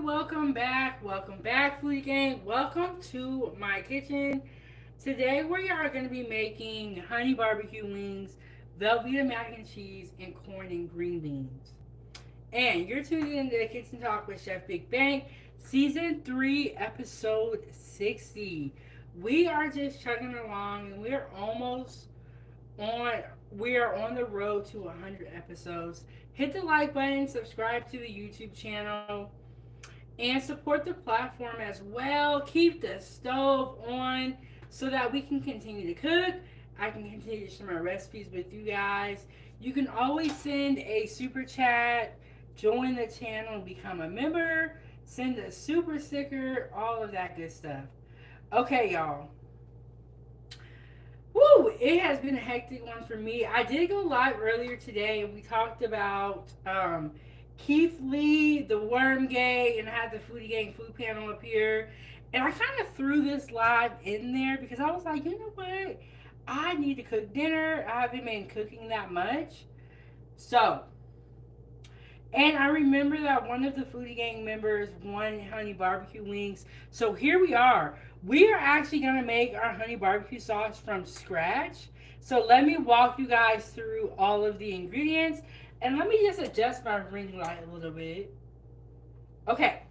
welcome back, foodie gang. Welcome to my kitchen. Today we are going to be making honey barbecue wings, Velveeta mac and cheese, and corn and green beans. And you're tuned in to the Kitchen Talk with Chef Big Bang, Season 3, Episode 60. We are just chugging along and on we are on the road to 100 episodes. Hit the like button, subscribe to the YouTube channel, and support the platform as well. Keep the stove on so that we can continue to cook. I can continue to share my recipes with you guys. You can always send a super chat, join the channel, and become a member, send a super sticker, all of that good stuff. Okay, y'all. Woo! It has been a hectic one for me. I did go live earlier today and we talked about Keith Lee, the Worm Gang, and I had the Foodie Gang food panel up here. And I kind of threw this live in there because I was like, you know what? I need to cook dinner. I haven't been cooking that much. So, and I remember that one of the Foodie Gang members wanted honey barbecue wings. So here we are. We are actually going to make our honey barbecue sauce from scratch. So let me walk you guys through all of the ingredients. And let me just adjust my ring light a little bit. Okay.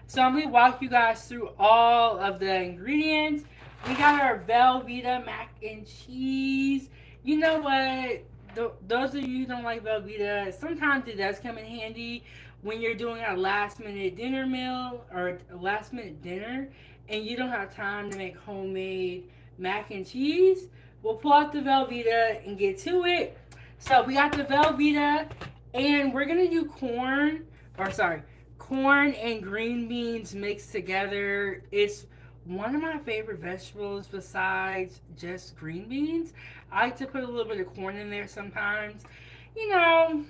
So I'm going to walk you guys through all of the ingredients. We got our Velveeta mac and cheese. You know what? Those of you who don't like Velveeta, sometimes it does come in handy when you're doing a last minute dinner meal or a last minute dinner and you don't have time to make homemade mac and cheese. We'll pull out the Velveeta and get to it. So we got the Velveeta and we're going to do corn and green beans mixed together. It's one of my favorite vegetables besides just green beans. I like to put a little bit of corn in there sometimes. You know,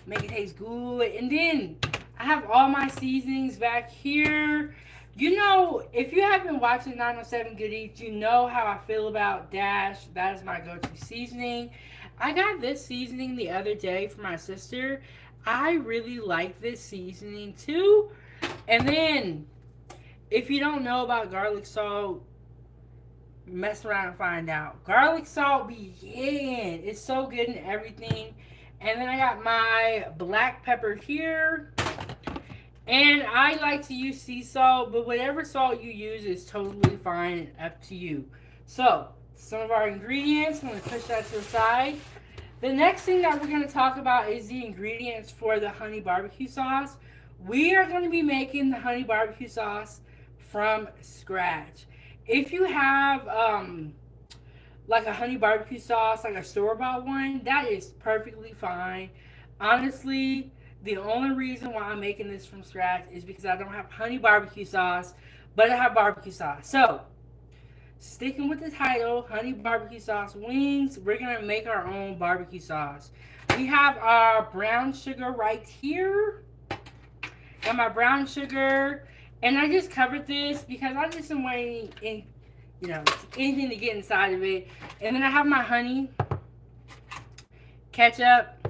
make it taste good. And then I have all my seasonings back here. You know, if you have been watching 907 Good Eats, you know how I feel about Dash. That is my go-to seasoning. I got this seasoning the other day for my sister. I really like this seasoning too. And then, if you don't know about garlic salt, mess around and find out. Garlic salt be hitting. It's so good in everything. And then I got my black pepper here. And I like to use sea salt, but whatever salt you use is totally fine and up to you. So, some of our ingredients, I'm going to push that to the side. The next thing that we're going to talk about is the ingredients for the honey barbecue sauce. We are going to be making the honey barbecue sauce from scratch. If you have like a honey barbecue sauce, like a store-bought one, that is perfectly fine. Honestly, the only reason why I'm making this from scratch is because I don't have honey barbecue sauce, but I have barbecue sauce. So, sticking with the title, honey barbecue sauce wings, we're going to make our own barbecue sauce. We have our brown sugar right here. And my brown sugar. And I just covered this because I just didn't want anything to get inside of it. And then I have my honey, ketchup.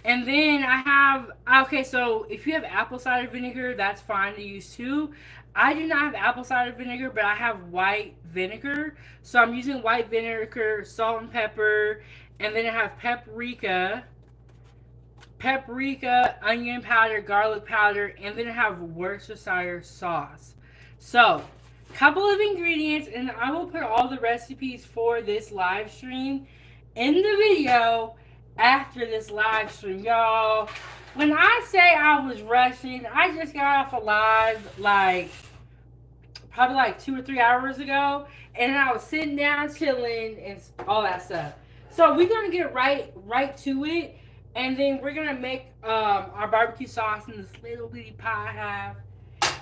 And then I have, okay, so if you have apple cider vinegar, that's fine to use too. I do not have apple cider vinegar, but I have white vinegar. So I'm using white vinegar, salt and pepper. And then I have paprika, onion powder, garlic powder, and then I have Worcestershire sauce. So, couple of ingredients, and I will put all the recipes for this live stream in the video after this live stream, y'all. When I say I was rushing, I just got off a live probably 2 or 3 hours ago, and I was sitting down chilling and all that stuff. So we're gonna get right to it. And then we're going to make our barbecue sauce in this little bitty pot I have.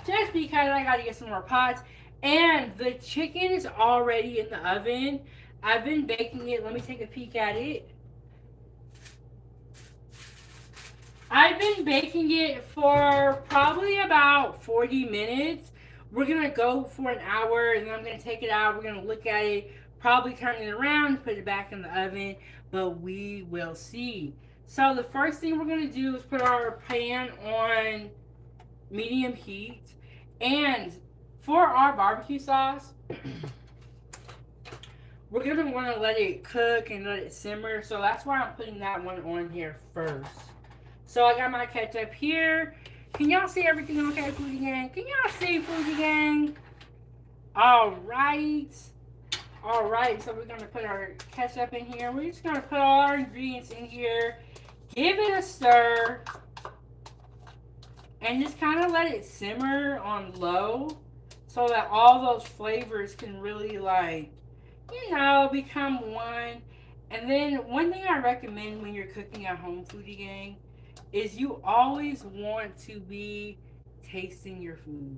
Just because I got to get some more pots. And the chicken is already in the oven. I've been baking it. Let me take a peek at it. I've been baking it for probably about 40 minutes. We're going to go for an hour. And then I'm going to take it out. We're going to look at it. Probably turn it around. Put it back in the oven. But we will see. So the first thing we're going to do is put our pan on medium heat. And for our barbecue sauce, we're gonna want to let it cook and let it simmer. So that's why I'm putting that one on here first. So I got my ketchup here. Can y'all see everything okay, Foodie Gang? Can y'all see, Foodie Gang? All right. All right, so we're gonna put our ketchup in here. We're just gonna put all our ingredients in here, give it a stir, and just kind of let it simmer on low so that all those flavors can really, like, become one. And then one thing I recommend when you're cooking at home, Foodie Gang, is you always want to be tasting your food.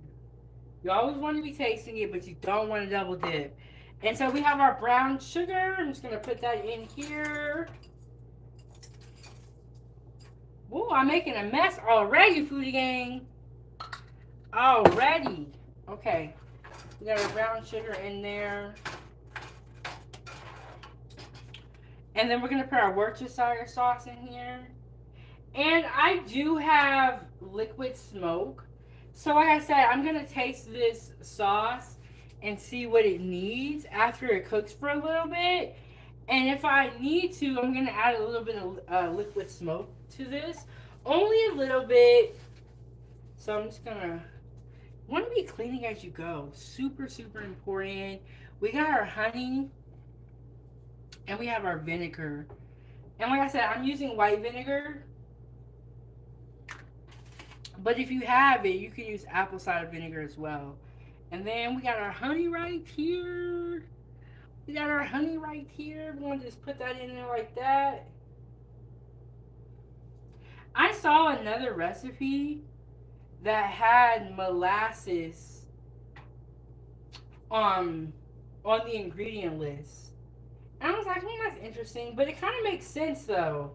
You always want to be tasting it, but you don't want to double dip. And so we have our brown sugar. I'm just going to put that in here. Ooh, I'm making a mess already, Foodie Gang. Already. Okay. We got our brown sugar in there. And then we're going to put our Worcestershire sauce in here. And I do have liquid smoke. So like I said, I'm going to taste this sauce and see what it needs after it cooks for a little bit. And if I need to, I'm going to add a little bit of liquid smoke to this. Only a little bit. So I'm just going to want to be cleaning as you go. Super, super important. We got our honey and we have our vinegar. And like I said, I'm using white vinegar. But if you have it, you can use apple cider vinegar as well. And then we got our honey right here. We got our honey right here. We're going to just put that in there like that. I saw another recipe that had molasses on the ingredient list. And I was like, that's interesting. But it kind of makes sense though.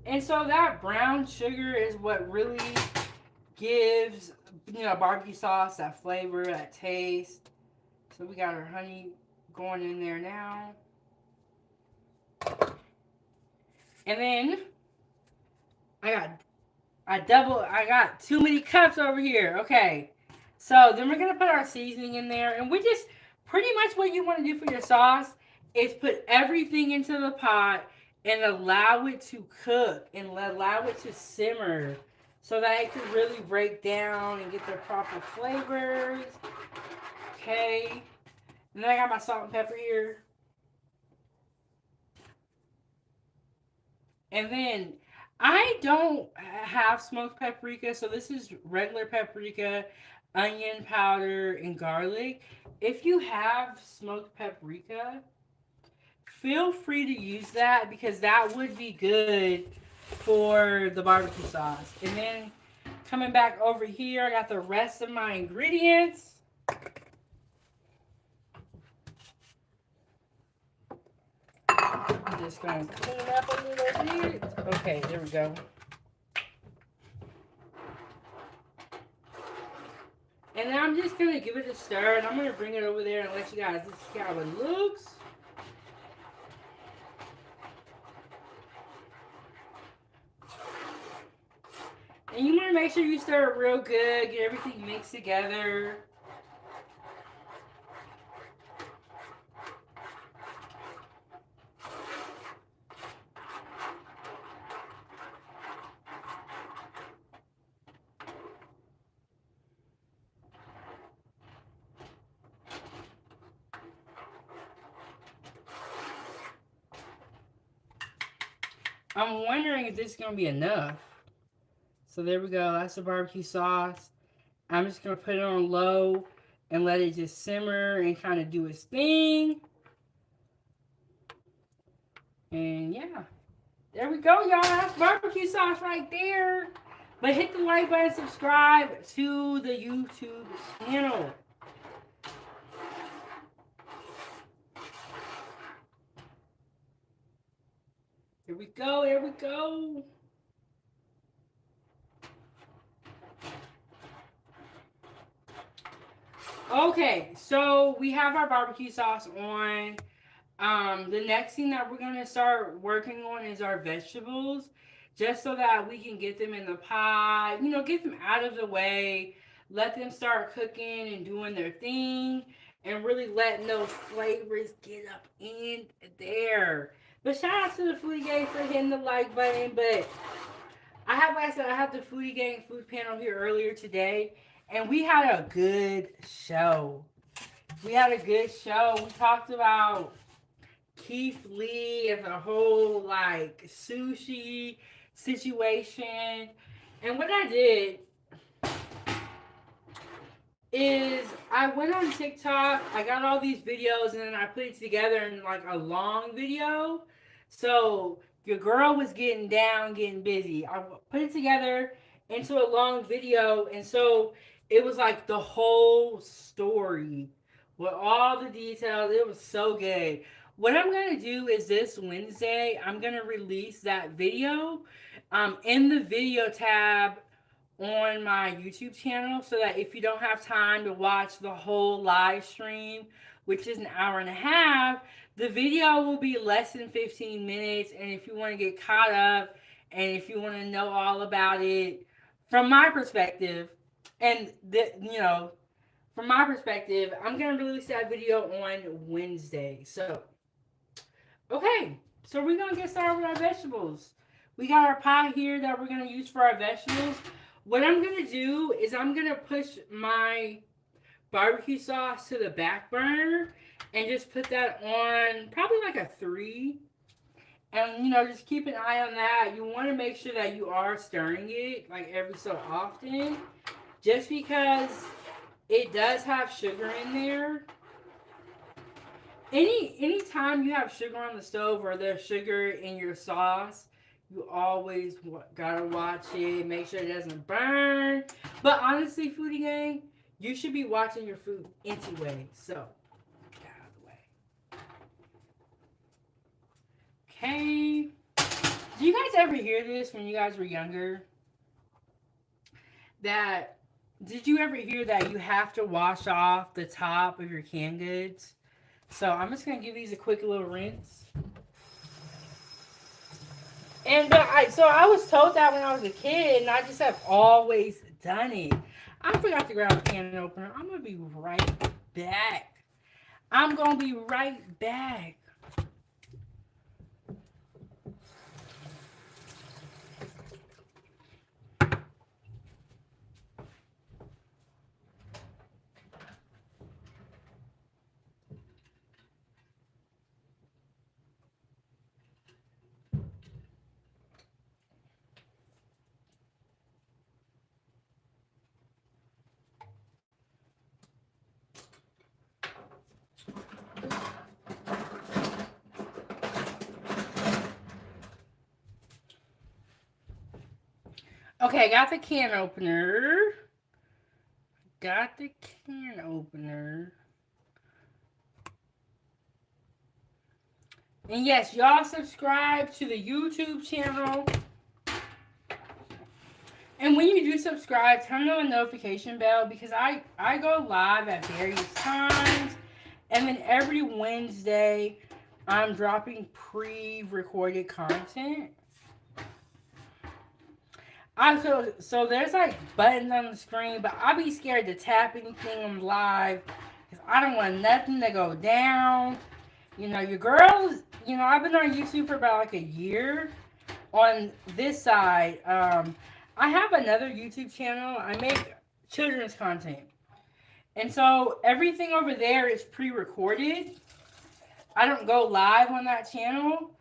And so that brown sugar is what really gives, barbecue sauce that flavor, that taste. So we got our honey going in there now. And then I got too many cups over here. Okay. So then we're gonna put our seasoning in there, and we just pretty much what you want to do for your sauce is put everything into the pot and allow it to cook and allow it to simmer so that it can really break down and get the proper flavors. Okay. And then I got my salt and pepper here. And then I don't have smoked paprika, so this is regular paprika, onion powder, and garlic. If you have smoked paprika, feel free to use that because that would be good for the barbecue sauce. And then coming back over here, I got the rest of my ingredients. I'm just going to clean up a little bit. Okay, there we go. And now I'm just going to give it a stir, and I'm going to bring it over there and let you guys see how it looks. And you want to make sure you stir it real good, get everything mixed together. I'm wondering if this is going to be enough. So there we go. That's the barbecue sauce. I'm just going to put it on low and let it just simmer and kind of do its thing. And yeah. There we go, y'all. That's barbecue sauce right there. But hit the like button, subscribe to the YouTube channel. Here we go, here we go. Okay, so we have our barbecue sauce on. The next thing that we're going to start working on is our vegetables. just so that we can get them in the pot, you know, get them out of the way, let them start cooking and doing their thing, and really letting those flavors get up in there. But shout out to the Foodie Gang for hitting the like button. But like I said, I had the Foodie Gang food panel here earlier today, and we had a good show. We had a good show. We talked about Keith Lee and the whole like sushi situation. And what I did is I went on TikTok, I got all these videos, and then I put it together in like a long video. So your girl was getting down, getting busy. I put it together into a long video, and so it was like the whole story with all the details. It was so good. What I'm gonna do is this Wednesday, I'm gonna release that video in the video tab on my YouTube channel so that if you don't have time to watch the whole live stream, which is an hour and a half, the video will be less than 15 minutes. And if you want to get caught up and if you want to know all about it from my perspective, and from my perspective, I'm going to release that video on Wednesday. So, okay, so we're going to get started with our vegetables. We got our pot here that we're going to use for our vegetables. What I'm going to do is I'm going to push my barbecue sauce to the back burner and just put that on probably like a 3. And, just keep an eye on that. You want to make sure that you are stirring it like every so often. Just because it does have sugar in there. Anytime you have sugar on the stove or there's sugar in your sauce, you always gotta watch it, make sure it doesn't burn. But honestly, Foodie Gang, you should be watching your food anyway. So, get out of the way. Okay. Do you guys ever hear this when you guys were younger? Did you ever hear that you have to wash off the top of your canned goods? So, I'm just gonna give these a quick little rinse. And I was told that when I was a kid, and I just have always done it. I forgot to grab a can opener. I'm gonna be right back. I'm gonna be right back. Okay, got the can opener. Got the can opener. And yes, y'all subscribe to the YouTube channel. And when you do subscribe, turn on the notification bell because I go live at various times. And then every Wednesday, I'm dropping pre-recorded content. So there's like buttons on the screen, but I be scared to tap anything on live because I don't want nothing to go down. Your girls, I've been on YouTube for about like a year. On this side, I have another YouTube channel. I make children's content. And so everything over there is pre-recorded. I don't go live on that channel.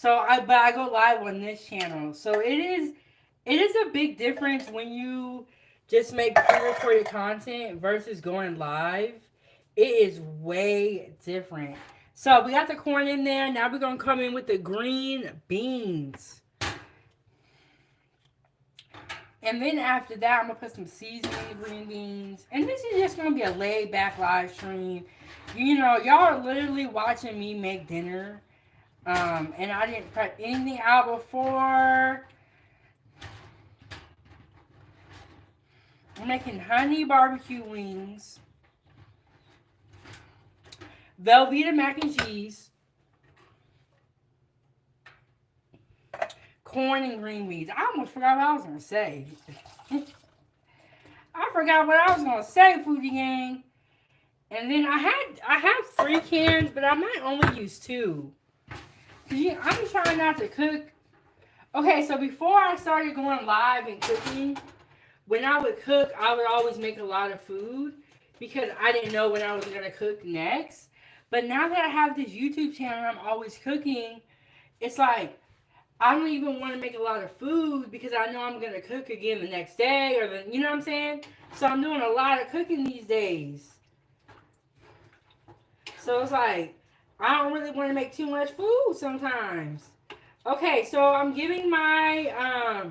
But I go live on this channel. So it is a big difference when you just make pre-recorded content versus going live. It is way different. So we got the corn in there. Now we're going to come in with the green beans. And then after that, I'm going to put some seasoning in the green beans. And this is just going to be a laid-back live stream. Y'all are literally watching me make dinner. And I didn't prep anything out before. I'm making honey barbecue wings. Velveeta mac and cheese. corn and green beans. I almost forgot what I was gonna say. I forgot what I was gonna say, Foodie Gang. And then I have 3 cans, but I might only use 2. I'm trying not to cook. Okay, so before I started going live and cooking, when I would cook, I would always make a lot of food because I didn't know when I was gonna cook next. But now that I have this YouTube channel, I'm always cooking. It's like I don't even want to make a lot of food because I know I'm gonna cook again the next day or the, you know what I'm saying? So I'm doing a lot of cooking these days. So it's like I don't really want to make too much food sometimes. Okay, so I'm giving my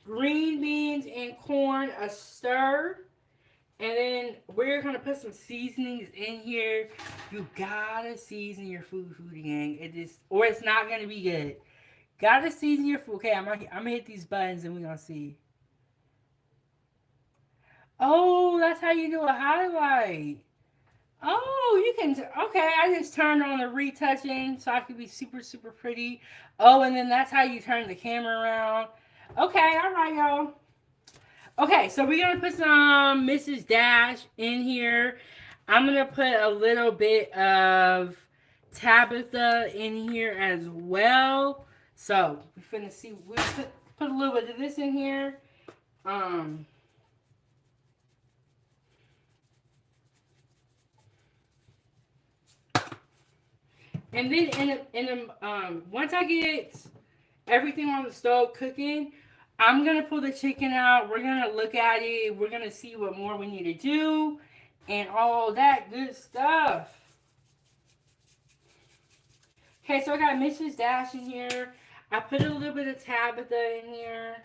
green beans and corn a stir. And then we're gonna put some seasonings in here. You gotta season your food, Foodie Gang. It is, or it's not gonna be good. Gotta season your food. Okay, I'm gonna hit these buttons and we're gonna see. Oh, that's how you do a highlight. Oh, you can. Okay, I just turned on the retouching so I could be super, super pretty. Oh, and then that's how you turn the camera around. Okay, all right, y'all. Okay, so we're gonna put some Mrs. Dash in here. I'm gonna put a little bit of Tabitha in here as well. So we're finna see. We put a little bit of this in here. Um, and then once I get everything on the stove cooking, I'm gonna pull the chicken out. We're gonna look at it. We're gonna see what more we need to do, and all that good stuff. Okay, so I got Mrs. Dash in here. I put a little bit of Tabitha in here.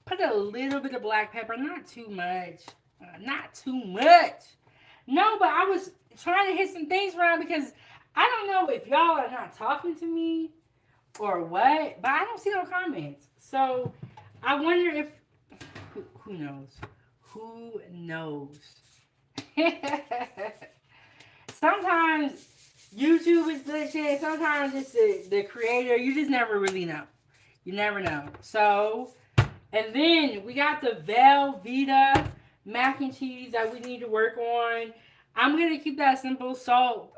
Put a little bit of black pepper, not too much. Not too much. No, but I was trying to hit some things around because I don't know if y'all are not talking to me or what, but I don't see no comments. So I wonder if who knows? Who knows? Sometimes YouTube is glitching. Sometimes it's the creator. You just never really know. You never know. So, and then we got the Velveeta mac and cheese that we need to work on. I'm gonna keep that simple. Salt.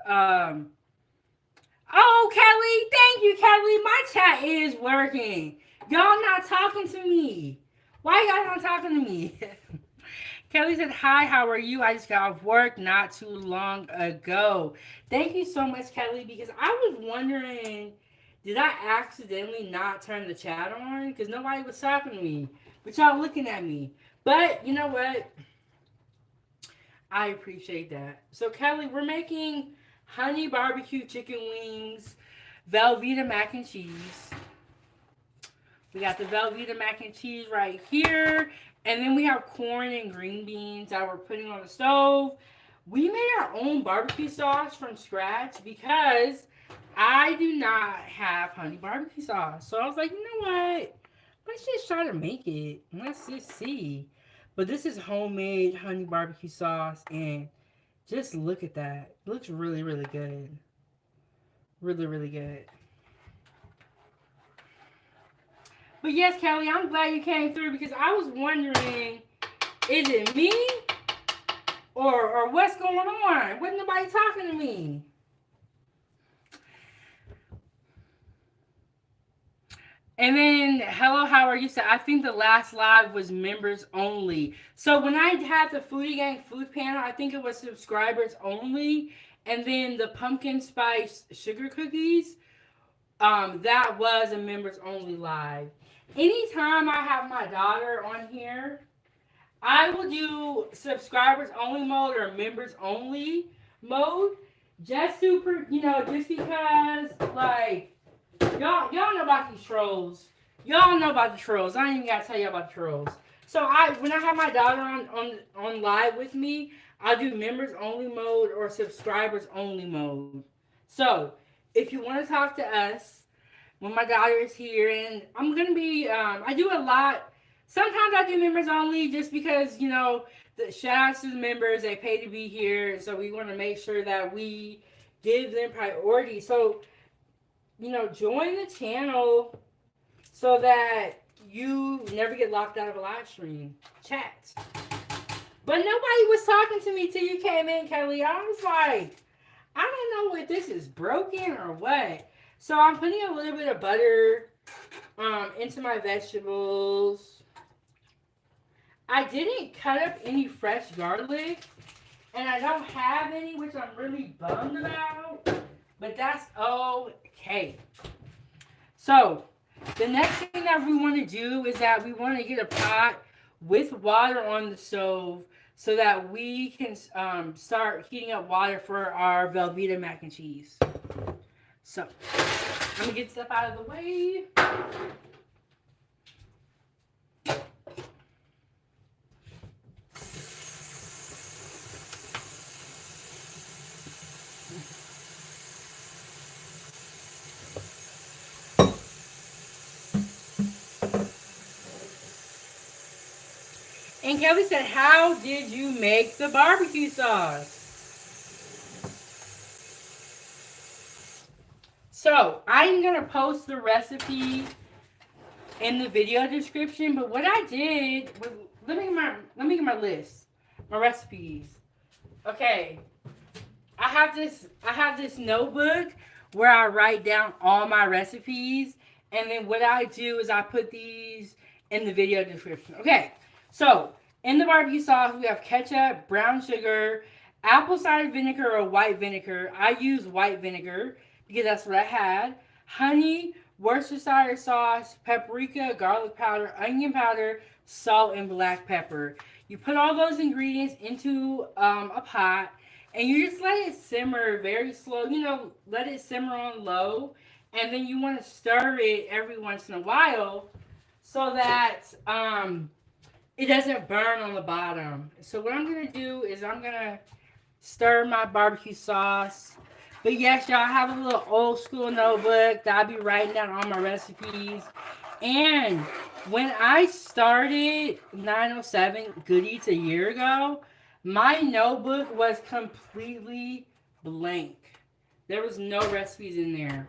Oh, Kelly, thank you, Kelly. My chat is working. Y'all not talking to me. Why y'all not talking to me? Kelly said, hi, how are you? I just got off work not too long ago. Thank you so much, Kelly, because I was wondering, did I accidentally not turn the chat on? Because nobody was talking to me. But y'all looking at me. But you know what? I appreciate that. So, Kelly, we're making honey barbecue chicken wings, Velveeta mac and cheese. We got the Velveeta mac and cheese right here. And then we have corn and green beans that we're putting on the stove. We made our own barbecue sauce from scratch because I do not have honey barbecue sauce. So I was like, you know what? Let's just try to make it. Let's just see. But this is homemade honey barbecue sauce. And just look at that. It looks really, really good. Really, really good. But yes, Kelly, I'm glad you came through because I was wondering, is it me? Or what's going on? Wasn't nobody talking to me? And then, hello, how are you? So I think the last live was members only. So when I had the Foodie Gang food panel, I think it was subscribers only. And then the pumpkin spice sugar cookies, that was a members only live. Anytime I have my daughter on here, I will do subscribers only mode or members only mode. Just just because, like, y'all know about these trolls. Y'all know about the trolls. I ain't even gotta tell you about the trolls. So when I have my daughter on live with me, I'll do members only mode or subscribers only mode. So if you want to talk to us when my daughter is here, and I'm gonna be, I do a lot. Sometimes I do members only, just because the shout outs to the members. They pay to be here, so we want to make sure that we give them priority. So join the channel so that you never get locked out of a live stream chat. But nobody was talking to me till you came in, Kelly. I was like, I don't know if this is broken or what. So I'm putting a little bit of butter into my vegetables. I didn't cut up any fresh garlic, and I don't have any, which I'm really bummed about. But that's okay. So the next thing that we want to do is that we want to get a pot with water on the stove so that we can start heating up water for our Velveeta mac and cheese. So I'm going to get stuff out of the way. And Kelly said, how did you make the barbecue sauce? So I'm going to post the recipe in the video description. But what I did was, let me get my list, my recipes. Okay. I have this notebook where I write down all my recipes. And then what I do is I put these in the video description. Okay. So, in the barbecue sauce, we have ketchup, brown sugar, apple cider vinegar or white vinegar. I use white vinegar because that's what I had. Honey, Worcestershire sauce, paprika, garlic powder, onion powder, salt, and black pepper. You put all those ingredients into a pot, and you just let it simmer very slow. Let it simmer on low, and then you want to stir it every once in a while so that it doesn't burn on the bottom. So what I'm going to do is I'm going to stir my barbecue sauce. But yes, y'all, I have a little old school notebook that I'll be writing down all my recipes. And when I started 907 Goodies a year ago, my notebook was completely blank. There was no recipes in there.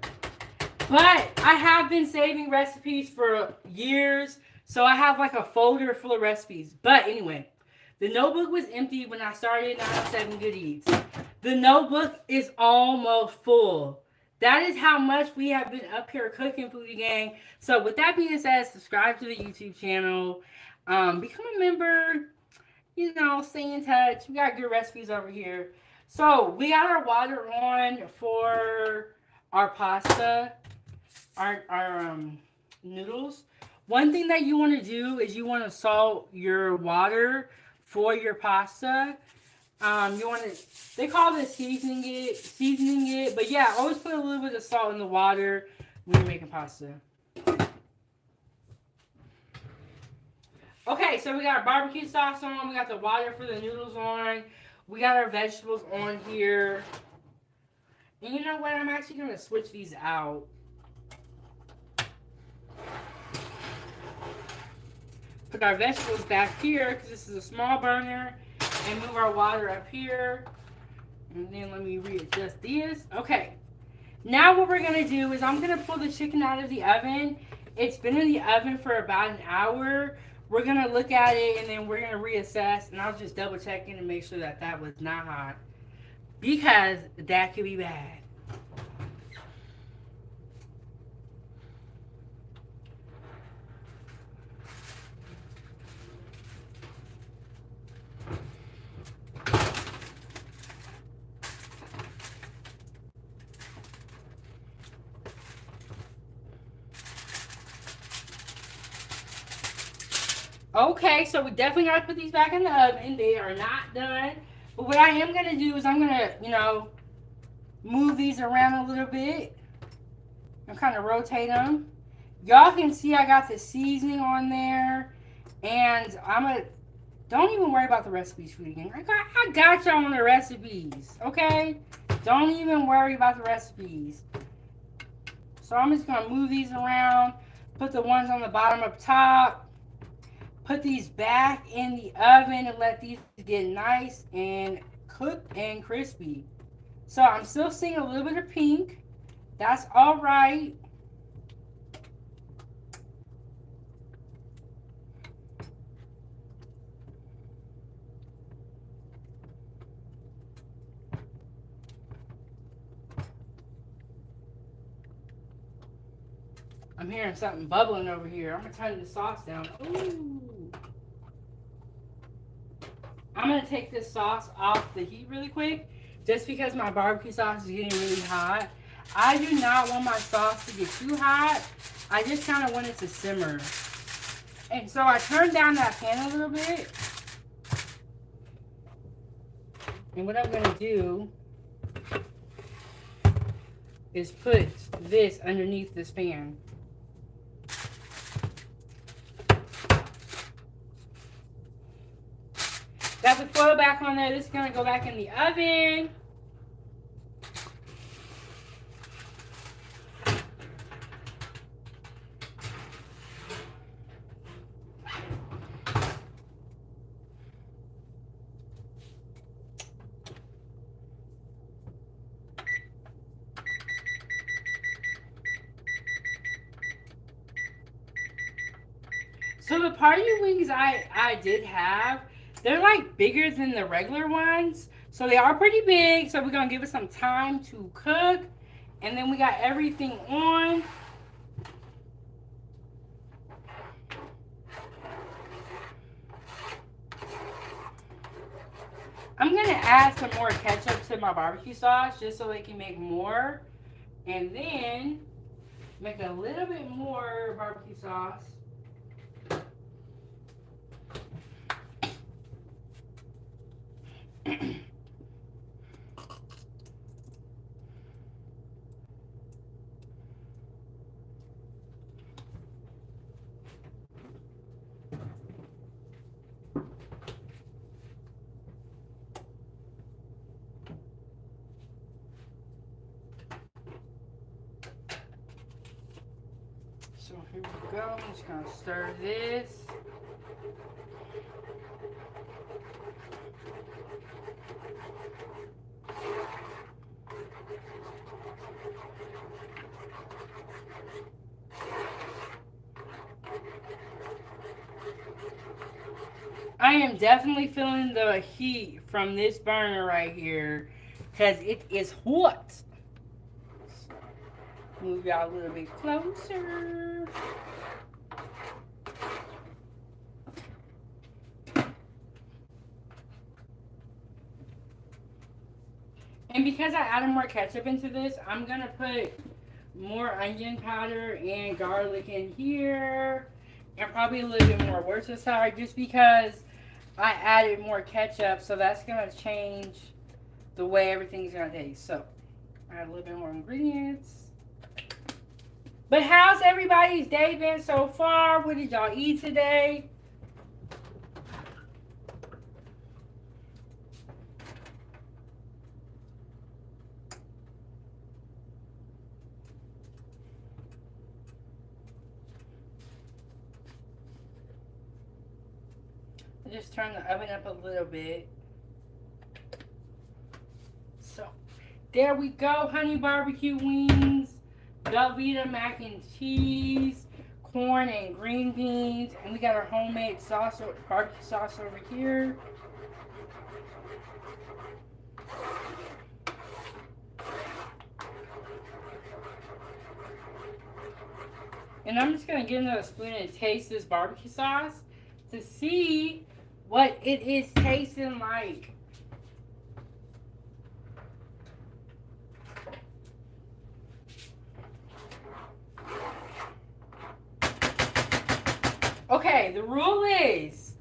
But I have been saving recipes for years. So I have like a folder full of recipes. But anyway, the notebook was empty when I started 907 Goodies. The notebook is almost full. That is how much we have been up here cooking, Foodie Gang. So with that being said, subscribe to the YouTube channel. Become a member. Stay in touch. We got good recipes over here. So we got our water on for our pasta, our noodles. One thing that you want to do is you want to salt your water for your pasta. They call this seasoning it. But yeah, always put a little bit of salt in the water when you're making pasta. Okay, so we got our barbecue sauce on. We got the water for the noodles on. We got our vegetables on here. And you know what? I'm actually going to switch these out. Put our vegetables back here because this is a small burner, and move our water up here. And then let me readjust this. Okay. Now what we're going to do is I'm going to pull the chicken out of the oven. It's been in the oven for about an hour. We're going to look at it, and then we're going to reassess. And I'll just double check in and make sure that that was not hot, because that could be bad. Okay, so we definitely got to put these back in the oven. They are not done. But what I am going to do is I'm going to, move these around a little bit and kind of rotate them. Y'all can see I got the seasoning on there. And don't even worry about the recipes for you again. I got y'all on the recipes, okay? Don't even worry about the recipes. So I'm just gonna move these around, put the ones on the bottom up top, put these back in the oven and let these get nice and cooked and crispy. So I'm still seeing a little bit of pink. That's all right. I'm hearing something bubbling over here. I'm gonna turn the sauce down. Ooh. I'm gonna take this sauce off the heat really quick, just because my barbecue sauce is getting really hot. I do not want my sauce to get too hot. I just kind of want it to simmer. And so I turned down that pan a little bit. And what I'm gonna do is put this underneath this pan. Got the foil back on there. This is gonna go back in the oven. So the party wings I did have, they're like bigger than the regular ones. So they are pretty big. So we're gonna give it some time to cook. And then we got everything on. I'm gonna add some more ketchup to my barbecue sauce just so they can make more. And then make a little bit more barbecue sauce. So here we go. I'm just gonna stir this. I am definitely feeling the heat from this burner right here because it is hot. Move y'all a little bit closer. And because I added more ketchup into this, I'm going to put more onion powder and garlic in here. And probably a little bit more Worcestershire just because I added more ketchup. So that's going to change the way everything's going to taste. So, add a little bit more ingredients. But how's everybody's day been so far? What did y'all eat today? Just turn the oven up a little bit. So, there we go, honey barbecue wings, Velveeta mac and cheese, corn and green beans, and we got our homemade sauce, barbecue sauce over here. And I'm just gonna get another spoon and taste this barbecue sauce to see what it is tasting like. Okay, the rule is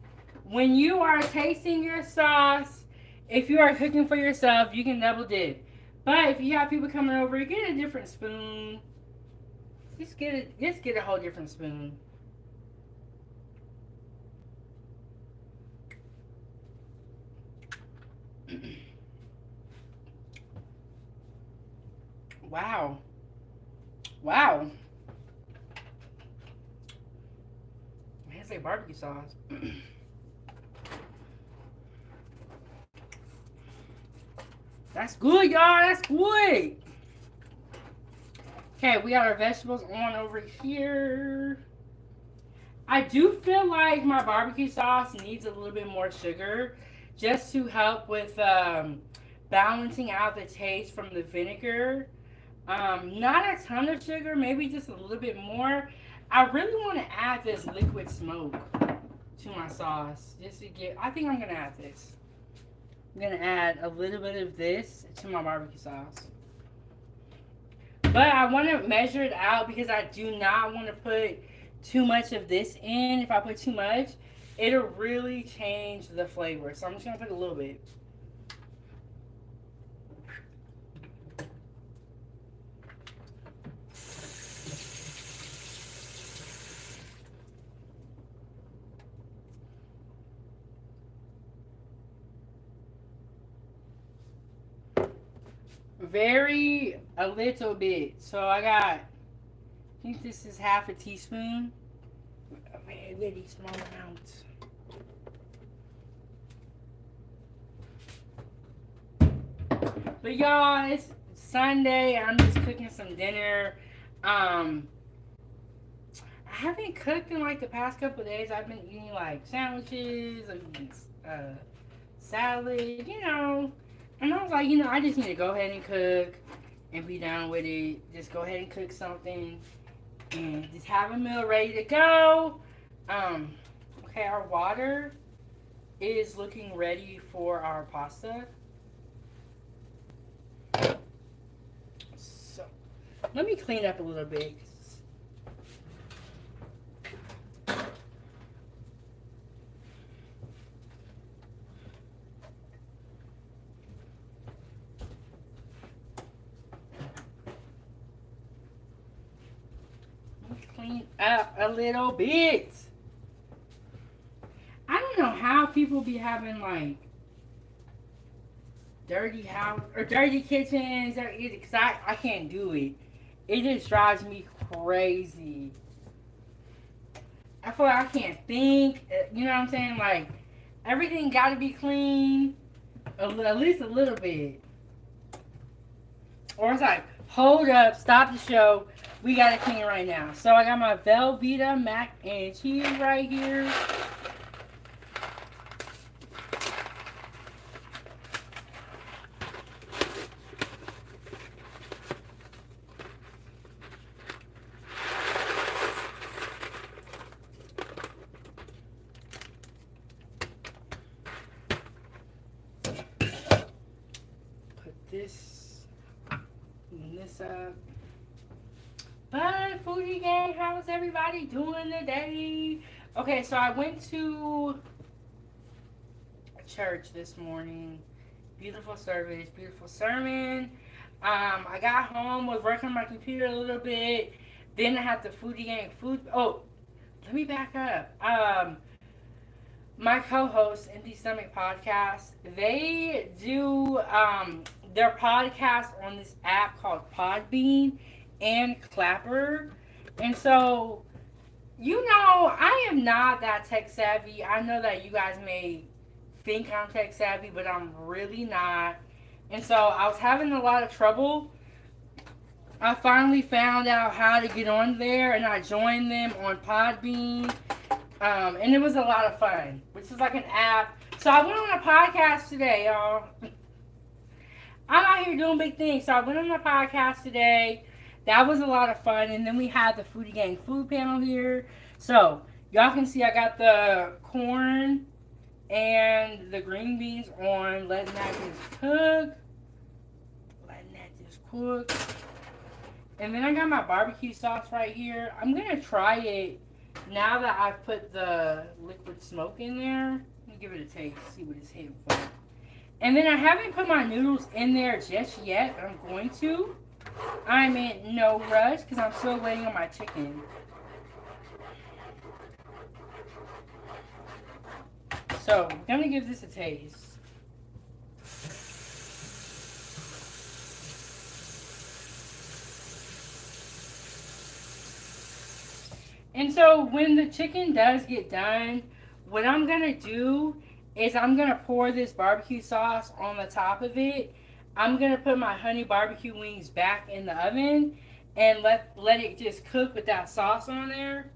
when you are tasting your sauce, if you are cooking for yourself, you can double dip. But if you have people coming over, get a different spoon. Just get a whole different spoon. Wow. Wow. Man, it's like barbecue sauce. That's good, y'all. That's good. Okay, we got our vegetables on over here. I do feel like my barbecue sauce needs a little bit more sugar just to help with balancing out the taste from the vinegar. Not a ton of sugar, maybe just a little bit more. I really want to add this liquid smoke to my sauce just to get. I think I'm gonna add this. I'm gonna add a little bit of this to my barbecue sauce. But I want to measure it out because I do not want to put too much of this in. If I put too much, it'll really change the flavor. So I'm just gonna put a little bit. Very a little bit. So I got, I think this is half a teaspoon. A very, very small amount. But y'all, it's Sunday. I'm just cooking some dinner. I haven't cooked in like the past couple of days. I've been eating like sandwiches, like salad, you know. And I was like, you know, I just need to go ahead and cook and be done with it. Just go ahead and cook something and just have a meal ready to go. Okay, our water is looking ready for our pasta. So let me clean up a little bit. Clean up a little bit. I don't know how people be having like dirty house or dirty kitchens because I can't do it. It just drives me crazy. I feel like I can't think. You know what I'm saying? Like everything got to be clean, at least a little bit. Or it's like, hold up, stop the show. We got to clean right now. So I got my Velveeta mac and cheese right here. This and this up. But Foodie Gang, how's everybody doing today? Okay, so I went to church this morning. Beautiful service, beautiful sermon. I got home, was working on my computer a little bit. Then I had the Foodie Gang food. Oh, let me back up. My co-host, Empty Stomach Podcast, they do their podcast on this app called Podbean and Clapper. And so, you know, I am not that tech savvy. I know that you guys may think I'm tech savvy, but I'm really not. And so I was having a lot of trouble. I finally found out how to get on there, and I joined them on Podbean. And it was a lot of fun, which is like an app. So I went on a podcast today, y'all. I'm out here doing big things. So I went on a podcast today. That was a lot of fun. And then we had the Foodie Gang food panel here. So y'all can see I got the corn and the green beans on. Letting that just cook. Letting that just cook. And then I got my barbecue sauce right here. I'm going to try it now that I've put the liquid smoke in there. Let me give it a taste, see what it's hitting for. And then I haven't put my noodles in there just yet. I'm going to. I'm in no rush because I'm still waiting on my chicken. So, I'm going to give this a taste. And so when the chicken does get done, what I'm gonna do is I'm gonna pour this barbecue sauce on the top of it. I'm gonna put my honey barbecue wings back in the oven and let it just cook with that sauce on there.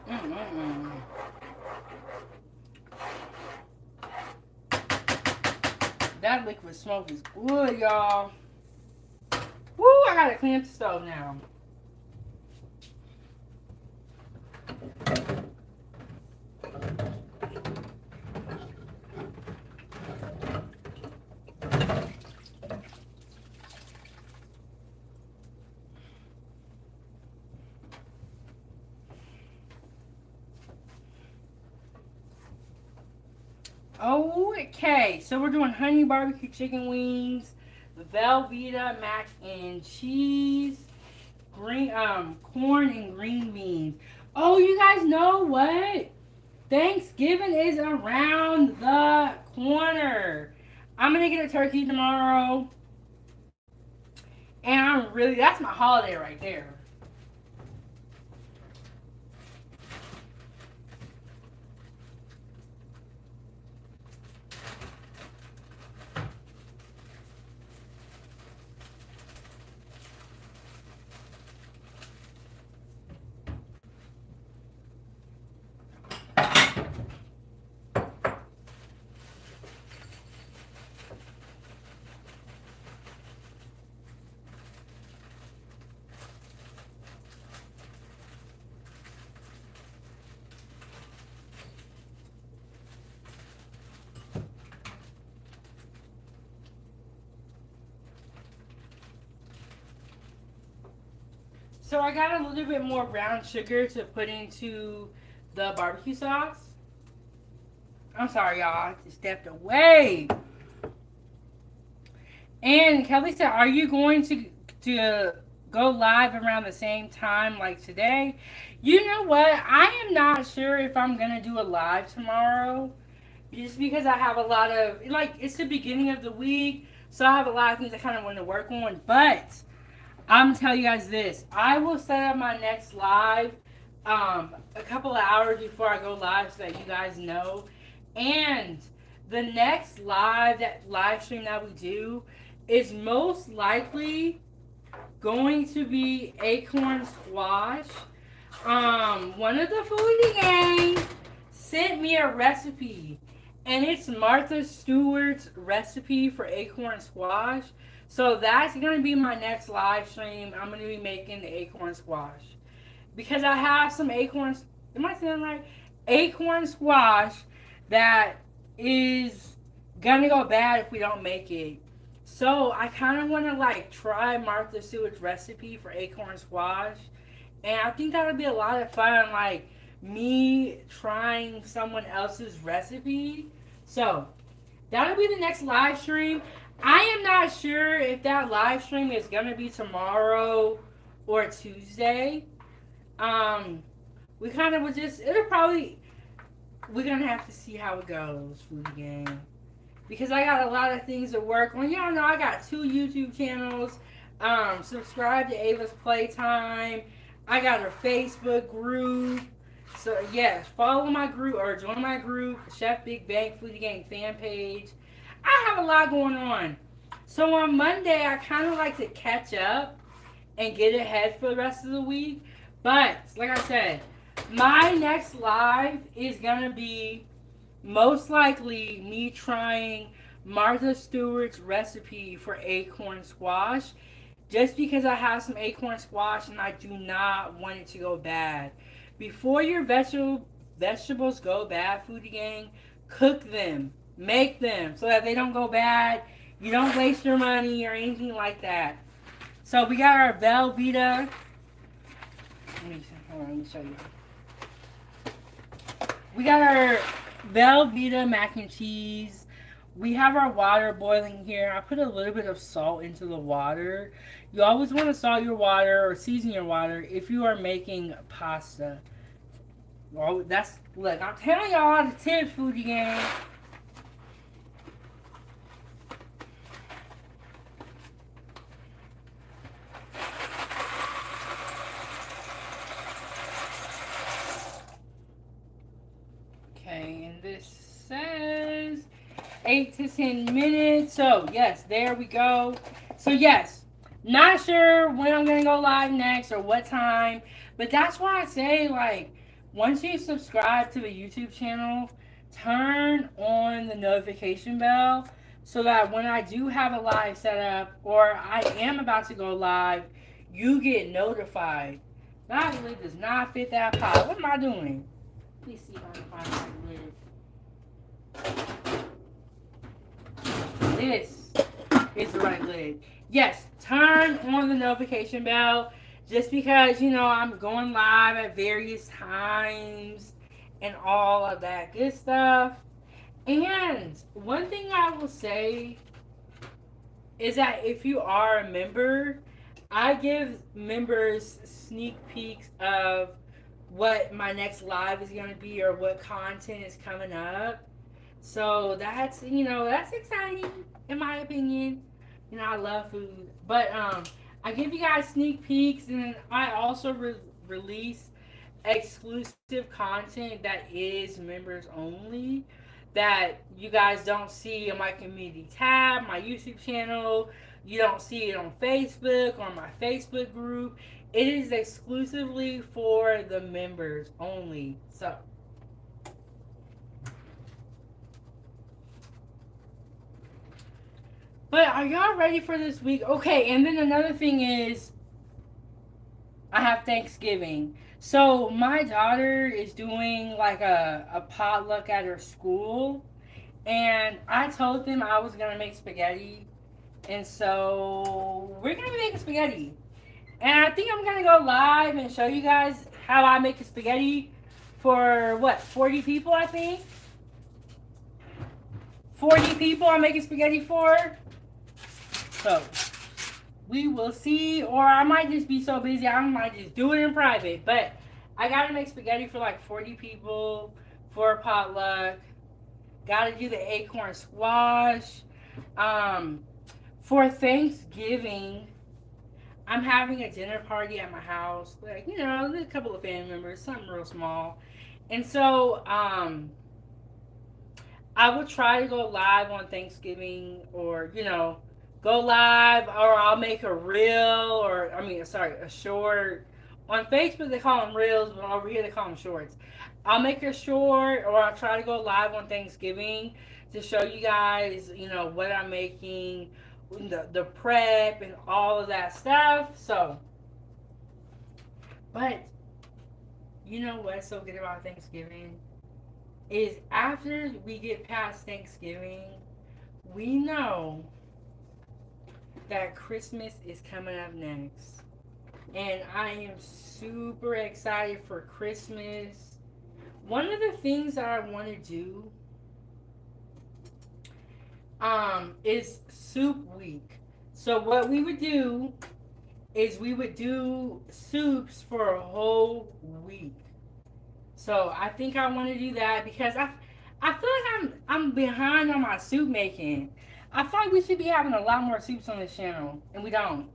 Mm-mm-mm. That liquid smoke is good, y'all. Woo! I gotta clean up the stove now. Okay, so we're doing honey barbecue chicken wings, Velveeta mac and cheese, green corn and green beans. Oh, you guys know what? Thanksgiving is around the corner. I'm gonna get a turkey tomorrow, and that's my holiday right there. So I got a little bit more brown sugar to put into the barbecue sauce. I'm sorry, y'all. I just stepped away. And Kelly said, "Are you going to go live around the same time like today?" You know what? I am not sure if I'm gonna do a live tomorrow, just because I have a lot of it's the beginning of the week, so I have a lot of things I kind of want to work on. But I'm gonna tell you guys this: I will set up my next live a couple of hours before I go live, so that you guys know. And the next live stream that we do is most likely going to be acorn squash. One of the foodie gang sent me a recipe, and it's Martha Stewart's recipe for acorn squash. So that's gonna be my next live stream. I'm gonna be making the acorn squash because I have some acorns. Am I saying right? Acorn squash that is gonna go bad if we don't make it. So I kind of want to try Martha Stewart's recipe for acorn squash, and I think that would be a lot of fun. Me trying someone else's recipe. So that'll be the next live stream. I am not sure if that live stream is gonna be tomorrow or Tuesday. We kind of it'll probably, we're gonna have to see how it goes, Foodie Gang. Because I got a lot of things to work on. Y'all know I got 2 YouTube channels. Subscribe to Ava's Playtime. I got a Facebook group. So yes, follow my group or join my group, Chefbigbank Foodie Gang fan page. I have a lot going on. So on Monday, I kind of like to catch up and get ahead for the rest of the week. But like I said, my next live is gonna be most likely me trying Martha Stewart's recipe for acorn squash, just because I have some acorn squash and I do not want it to go bad. Before your vegetables go bad, Foodie Gang, cook them. Make them so that they don't go bad. You don't waste your money or anything like that. So we got our Velveeta. Let me show you. We got our Velveeta mac and cheese. We have our water boiling here. I put a little bit of salt into the water. You always want to salt your water or season your water if you are making pasta. Well, that's look. I'm telling y'all the tips, foodie gang. Okay, and this says 8 to 10 minutes. So yes, there we go. So yes, not sure when I'm gonna go live next or what time, but that's why I say like once you subscribe to the YouTube channel, turn on the notification bell so that when I do have a live set up or I am about to go live, you get notified. That really does not fit that pot. What am I doing? Let me see if I can find my lid. This is the right lid. Yes, turn on the notification bell just because, I'm going live at various times and all of that good stuff. And one thing I will say is that if you are a member, I give members sneak peeks of what my next live is going to be or what content is coming up. So that's exciting in my opinion. I love food, but I give you guys sneak peeks, and I also release exclusive content that is members only that you guys don't see on my community tab, my YouTube channel. You don't see it on Facebook or my Facebook group. It is exclusively for the members only. So but are y'all ready for this week? Okay, and then another thing is I have Thanksgiving. So my daughter is doing like a potluck at her school, and I told them I was gonna make spaghetti, and so we're gonna be making spaghetti. And I think I'm gonna go live and show you guys how I make a spaghetti for what 40 people. I think 40 people I'm making spaghetti for. So we will see, or I might just be so busy I might just do it in private. But I gotta make spaghetti for like 40 people for a potluck. Gotta do the acorn squash. Um, for Thanksgiving, I'm having a dinner party at my house. Like, a couple of family members, something real small. And so, I will try to go live on Thanksgiving or, go live or I'll make a reel or, sorry, a short. On Facebook, they call them reels, but over here, they call them shorts. I'll make a short or I'll try to go live on Thanksgiving to show you guys, what I'm making, the prep and all of that stuff. So, but you know what's so good about Thanksgiving? Is after we get past Thanksgiving, we know that Christmas is coming up next. And I am super excited for Christmas. One of the things that I want to do is soup week. So what we would do is we would do soups for a whole week. So I think I want to do that because I feel like I'm behind on my soup making. I feel like we should be having a lot more soups on this channel, and we don't.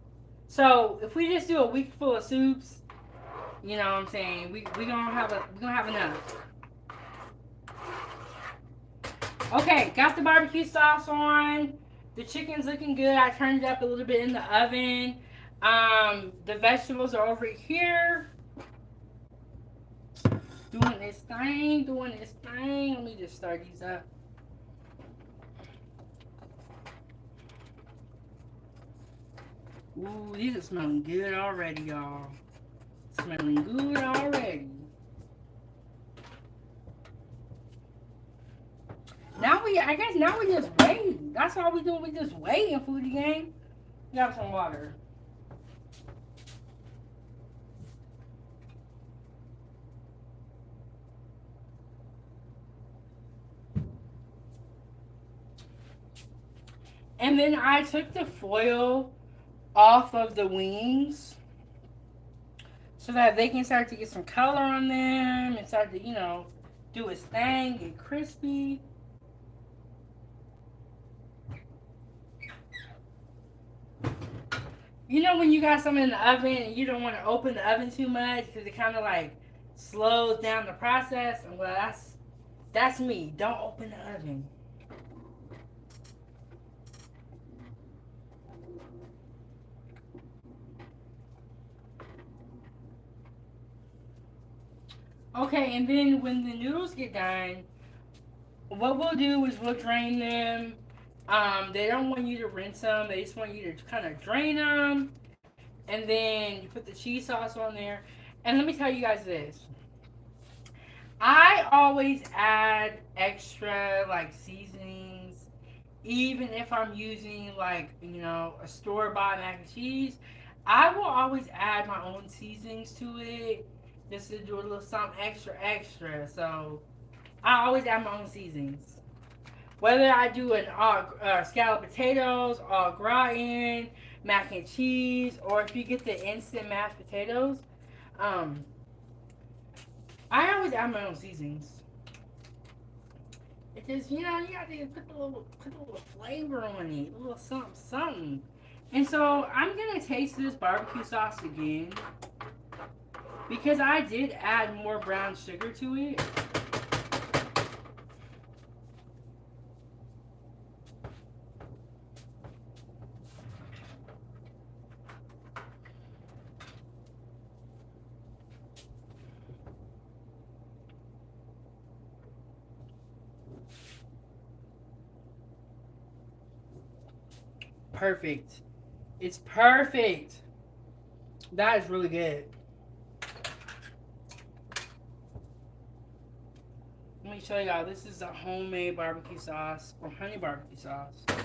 So if we just do a week full of soups, you know what I'm saying, we gonna have enough. Okay, got the barbecue sauce on. The chicken's looking good. I turned it up a little bit in the oven. The vegetables are over here. Doing this thing. Let me just start these up. Ooh, these are smelling good already, y'all. Smelling good already. Now we just wait. That's all we doing. We just waiting, foodie game. Grab some water. And then I took the foil off of the wings so that they can start to get some color on them and start to, do its thing, get crispy. You know when you got something in the oven and you don't want to open the oven too much because it kind of like slows down the process. Well, that's me. Don't open the oven. Okay, and then when the noodles get done, what we'll do is we'll drain them. They don't want you to rinse them. They just want you to kind of drain them, and then you put the cheese sauce on there. And let me tell you guys this: I always add extra like seasonings, even if I'm using like a store bought mac and cheese. I will always add my own seasonings to it, just to do a little something extra. So I always add my own seasonings. Whether I do an scalloped potatoes, au gratin, mac and cheese, or if you get the instant mashed potatoes, um, I always add my own seasonings. It just you got to put a little flavor on it, a little something. And so I'm gonna taste this barbecue sauce again because I did add more brown sugar to it. Perfect. It's perfect. That is really good. Let me show y'all. This is a homemade barbecue sauce or honey barbecue sauce. Look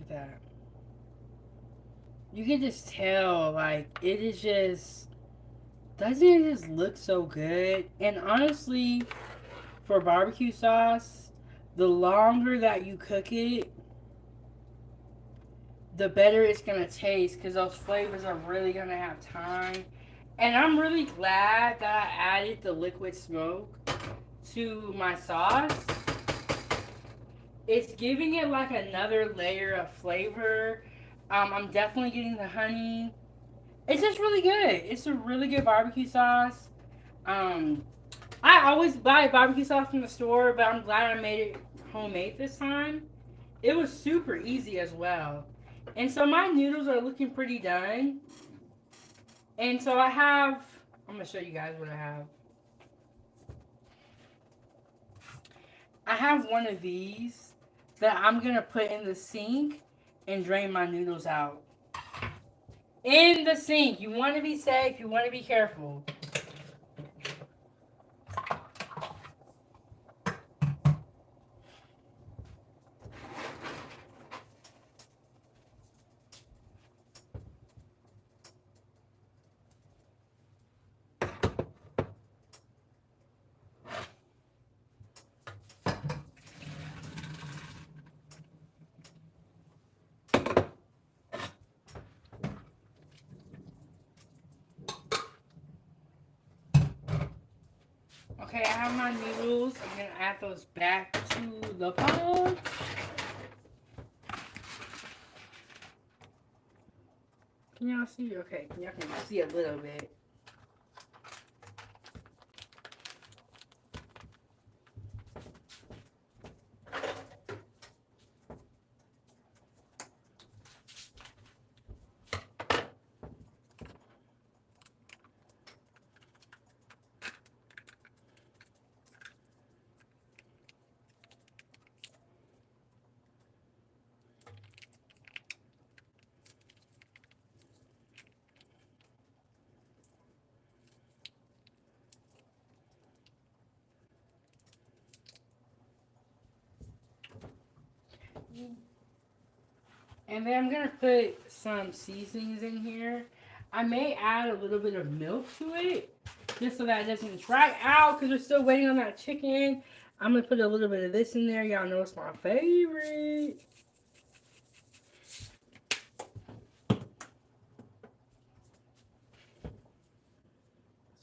at that. You can just tell, like, it is just, doesn't it just look so good? And honestly, for barbecue sauce, the longer that you cook it, the better it's going to taste because those flavors are really going to have time. And I'm really glad that I added the liquid smoke to my sauce. It's giving it like another layer of flavor. I'm definitely getting the honey. It's just really good. It's a really good barbecue sauce. Um, I always buy barbecue sauce from the store, but I'm glad I made it homemade this time. It was super easy as well. And so my noodles are looking pretty done. And so I'm going to show you guys what I have. I have one of these that I'm going to put in the sink and drain my noodles out. In the sink. You want to be safe. You want to be careful. Okay, I have my noodles. I'm going to add those back to the pot. Can y'all see? Okay, y'all can see a little bit. And then I'm going to put some seasonings in here. I may add a little bit of milk to it, just so that it doesn't dry out, because we're still waiting on that chicken. I'm going to put a little bit of this in there. Y'all know it's my favorite.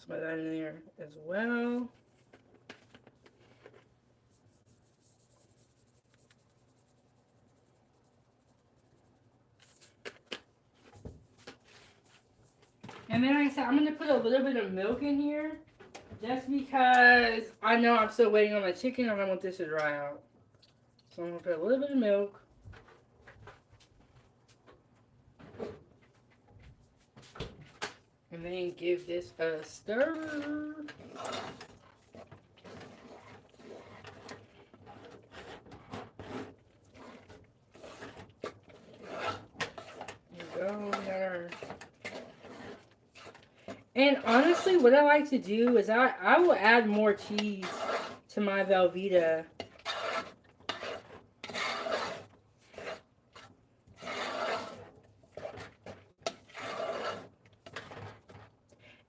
Put that in there as well. And then like I said, I'm going to put a little bit of milk in here. Just because I know I'm still waiting on my chicken and I want this to dry out. So I'm going to put a little bit of milk. And then give this a stir. There we go. And honestly, what I like to do is I will add more cheese to my Velveeta.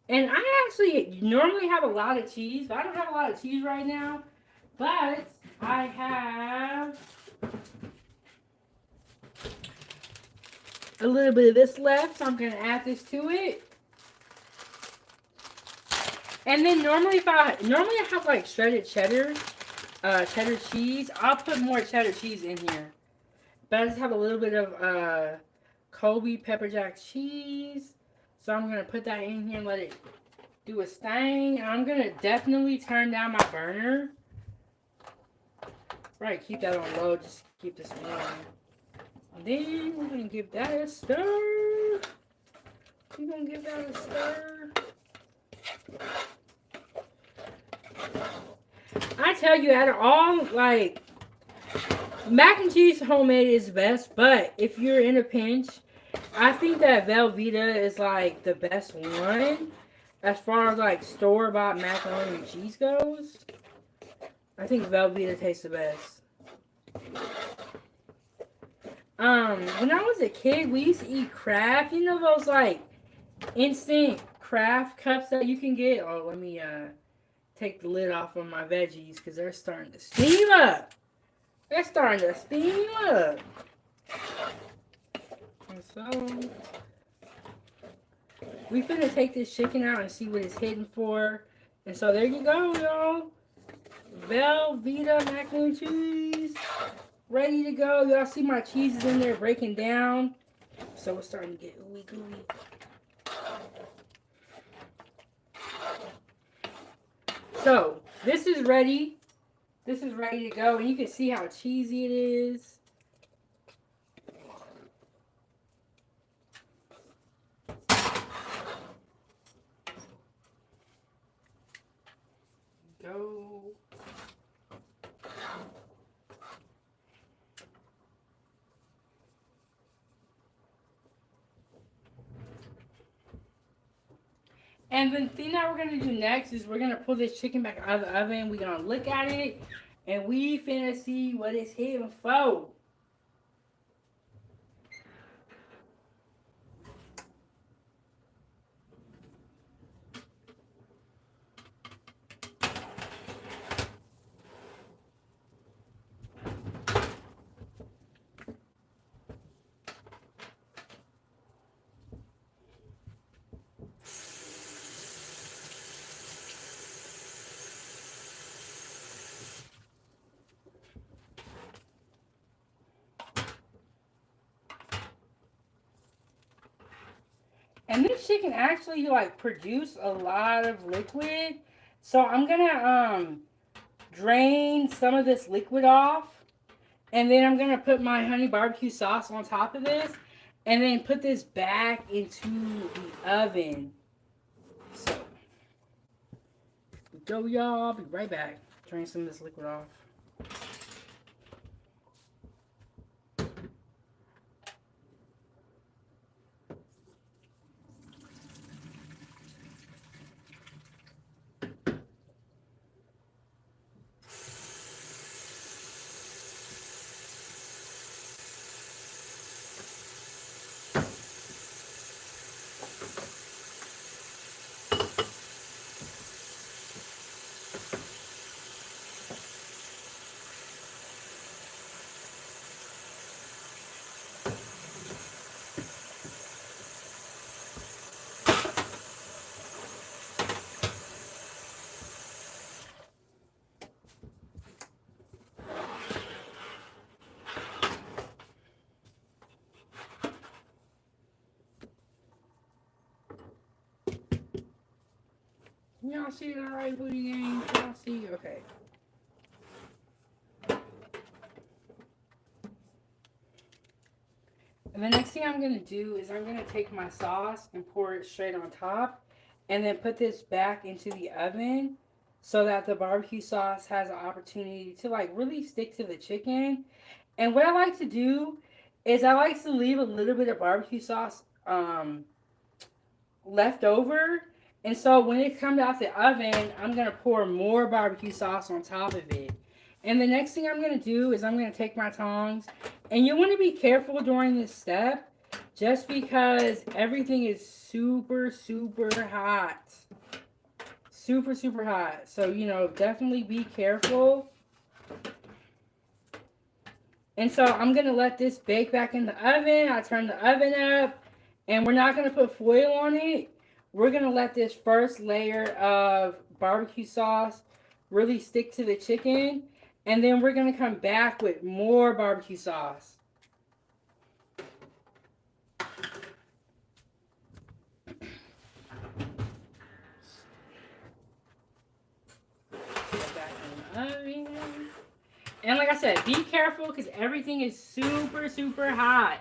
And I actually normally have a lot of cheese, but I don't have a lot of cheese right now. But I have a little bit of this left, so I'm going to add this to it. And then normally I have like shredded cheddar cheese. I'll put more cheddar cheese in here. But I just have a little bit of Colby pepper jack cheese. So I'm going to put that in here and let it do its thing. And I'm going to definitely turn down my burner. Right, keep that on low. Just keep this warm. And then we're going to give that a stir. We're going to give that a stir. I tell you, out of all, like, mac and cheese homemade is best, but if you're in a pinch, I think that Velveeta is, like, the best one as far as, like, store-bought macaroni and cheese goes. I think Velveeta tastes the best. When I was a kid, we used to eat Kraft. You know those, like, instant Kraft cups that you can get? Oh, let me, take the lid off on my veggies because they're starting to steam up. They're starting to steam up. And so, we finna take this chicken out and see what it's hitting for. And so there you go, y'all. Velveeta macaroni and cheese. Ready to go. Y'all see my cheese is in there breaking down. So it's starting to get ooey gooey. So, this is ready. This is ready to go. And you can see how cheesy it is. Go. And the thing that we're going to do next is we're going to pull this chicken back out of the oven. We're going to look at it. And we finna see what it's hitting for. And this chicken actually like produce a lot of liquid. So I'm gonna drain some of this liquid off. And then I'm gonna put my honey barbecue sauce on top of this. And then put this back into the oven. So go y'all, I'll be right back. Drain some of this liquid off. Can y'all see it alright, booty gang? Can y'all see? Okay. And the next thing I'm going to do is I'm going to take my sauce and pour it straight on top. And then put this back into the oven so that the barbecue sauce has an opportunity to like really stick to the chicken. And what I like to do is I like to leave a little bit of barbecue sauce left over. And so when it comes out the oven, I'm going to pour more barbecue sauce on top of it. And the next thing I'm going to do is I'm going to take my tongs. And you want to be careful during this step just because everything is super, super hot. Super, super hot. So, definitely be careful. And so I'm going to let this bake back in the oven. I turn the oven up. And we're not going to put foil on it. We're going to let this first layer of barbecue sauce really stick to the chicken. And then we're going to come back with more barbecue sauce. And like I said, be careful because everything is super, super hot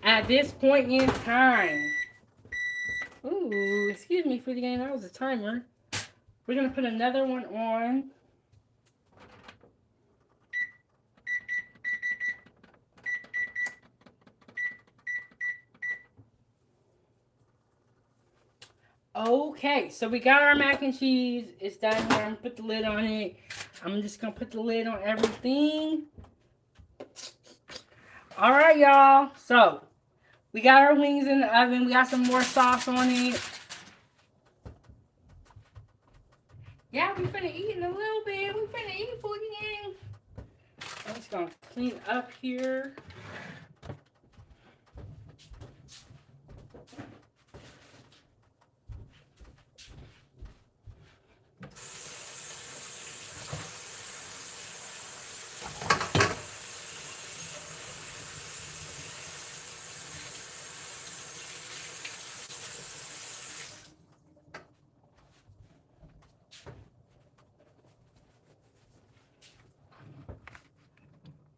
at this point in time. Ooh, excuse me for the game. That was a timer. We're going to put another one on. Okay, so we got our mac and cheese. It's done here. I'm going to put the lid on it. I'm just going to put the lid on everything. All right, y'all. So, we got our wings in the oven. We got some more sauce on it. Yeah, we finna eat in a little bit. We finna eat food again. I'm just going to clean up here.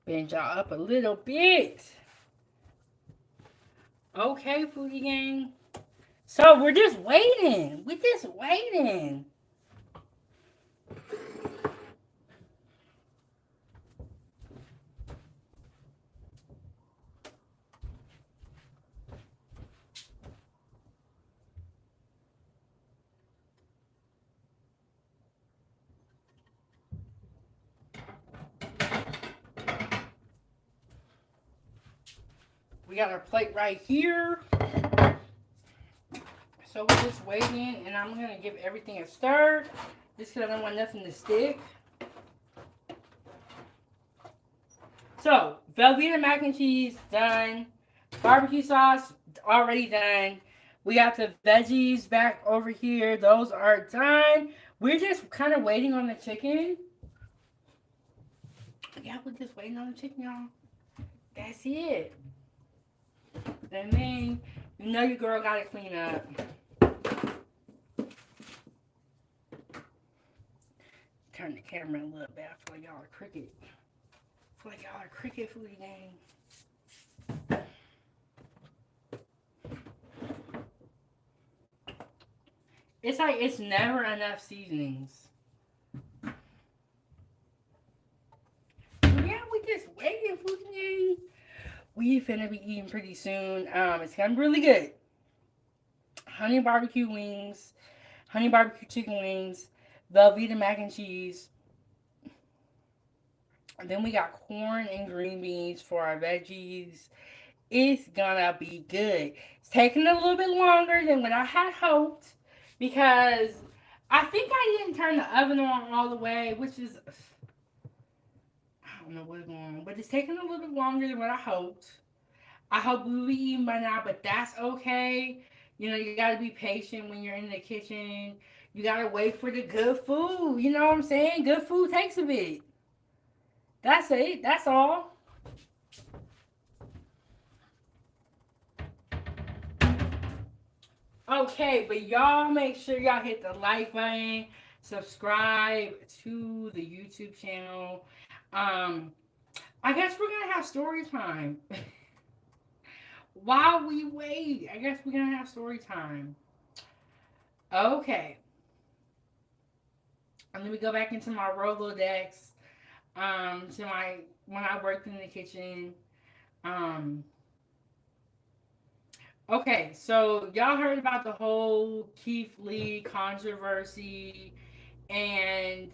Bend y'all up a little bit. Okay, foodie gang. So we're just waiting. We're just waiting. We got our plate right here. So we're just waiting, and I'm going to give everything a stir, just because I don't want nothing to stick. So, Velveeta mac and cheese, done. Barbecue sauce, already done. We got the veggies back over here. Those are done. We're just kind of waiting on the chicken. Yeah, we're just waiting on the chicken, y'all. That's it. And then, your girl got to clean up. Turn the camera a little bit. I feel like y'all are cricket. Foodie gang. It's like it's never enough seasonings. Yeah, we just waiting, foodie gang. We finna be eating pretty soon. It's gonna be really good. Honey barbecue wings, honey barbecue chicken wings, Velveeta mac and cheese. And then we got corn and green beans for our veggies. It's gonna be good. It's taking a little bit longer than what I had hoped because I think I didn't turn the oven on all the way, which is, I don't know what's going on, but it's taking a little bit longer than what I hoped. I hope we will be eating by now, but that's okay. You gotta be patient when you're in the kitchen. You gotta wait for the good food. You know what I'm saying? Good food takes a bit. That's it. That's all. Okay, but y'all make sure y'all hit the like button, subscribe to the YouTube channel. Um, I guess we're gonna have story time while we wait. I guess we're gonna have story time. Okay, and let me go back into my Rolodex. To my when I worked in the kitchen. Um, okay, so y'all heard about the whole Keith Lee controversy, and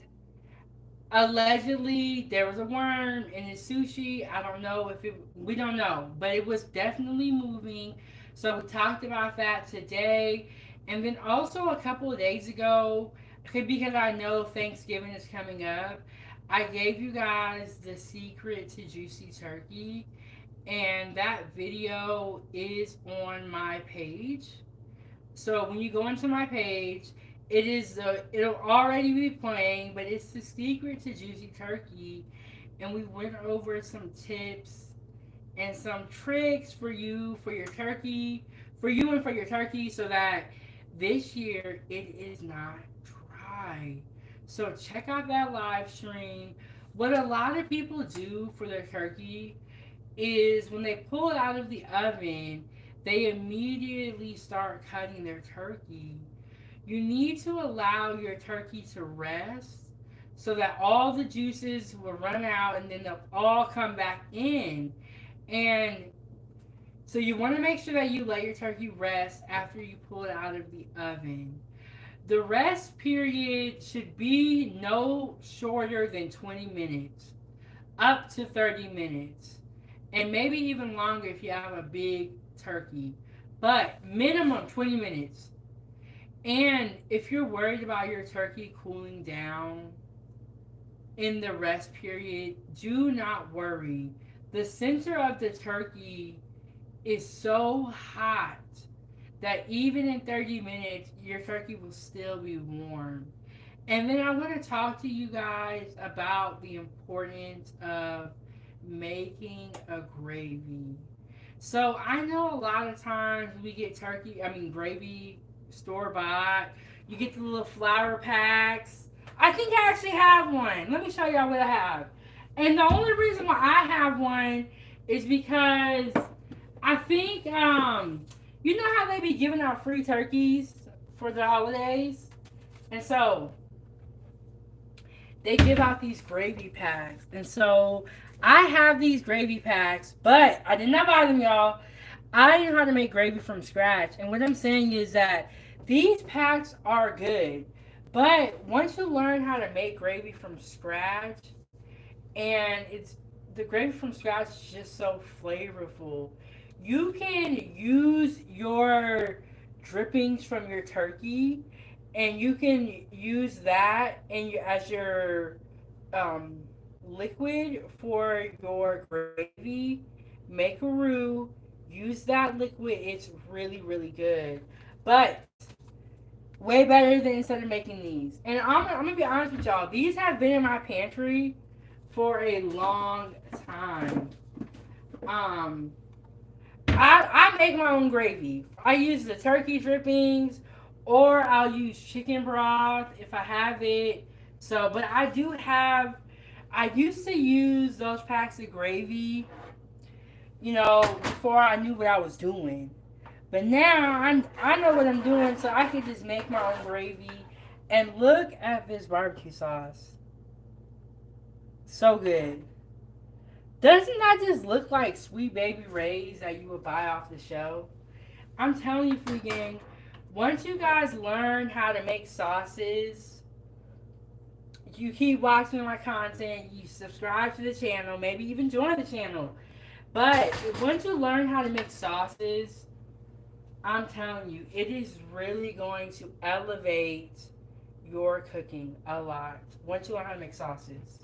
allegedly there was a worm in his sushi. I don't know if it, we don't know, but it was definitely moving. So we talked about that today. And then also a couple of days ago, because I know Thanksgiving is coming up, I gave you guys the secret to juicy turkey, and that video is on my page. So when you go into my page, it'll already be playing, but it's the secret to juicy turkey, and we went over some tips and some tricks for your turkey, for you and for your turkey, so that this year it is not dry. So check out that live stream. What a lot of people do for their turkey is when they pull it out of the oven, they immediately start cutting their turkey. You need to allow your turkey to rest so that all the juices will run out and then they'll all come back in. And so you want to make sure that you let your turkey rest after you pull it out of the oven. The rest period should be no shorter than 20 minutes, up to 30 minutes, and maybe even longer if you have a big turkey, but minimum 20 minutes. And if you're worried about your turkey cooling down in the rest period, do not worry. The center of the turkey is so hot that even in 30 minutes, your turkey will still be warm. And then I want to talk to you guys about the importance of making a gravy. So I know a lot of times we get turkey, I mean gravy store bought. You get the little flour packs. I think I actually have one. Let me show y'all what I have. And the only reason why I have one is because I think you know how they be giving out free turkeys for the holidays? And so they give out these gravy packs. And so I have these gravy packs, but I did not buy them, y'all. I know how to make gravy from scratch. And what I'm saying is that these packs are good. But once you learn how to make gravy from scratch, and it's the gravy from scratch is just so flavorful. You can use your drippings from your turkey, and you can use that as your um, liquid for your gravy. Make a roux. Use that liquid. It's really really good, but way better than instead of making these. And I'm gonna be honest with y'all. These have been in my pantry for a long time. Um, I make my own gravy. I use the turkey drippings, or I'll use chicken broth if I have it. So, but I do have. I used to use those packs of gravy, before I knew what I was doing. But now I know what I'm doing, so I can just make my own gravy. And look at this barbecue sauce. So good. Doesn't that just look like Sweet Baby Ray's that you would buy off the shelf? I'm telling you, free gang, once you guys learn how to make sauces, you keep watching my content, you subscribe to the channel, maybe even join the channel. But once you learn how to make sauces, I'm telling you, it is really going to elevate your cooking a lot once you learn how to make sauces.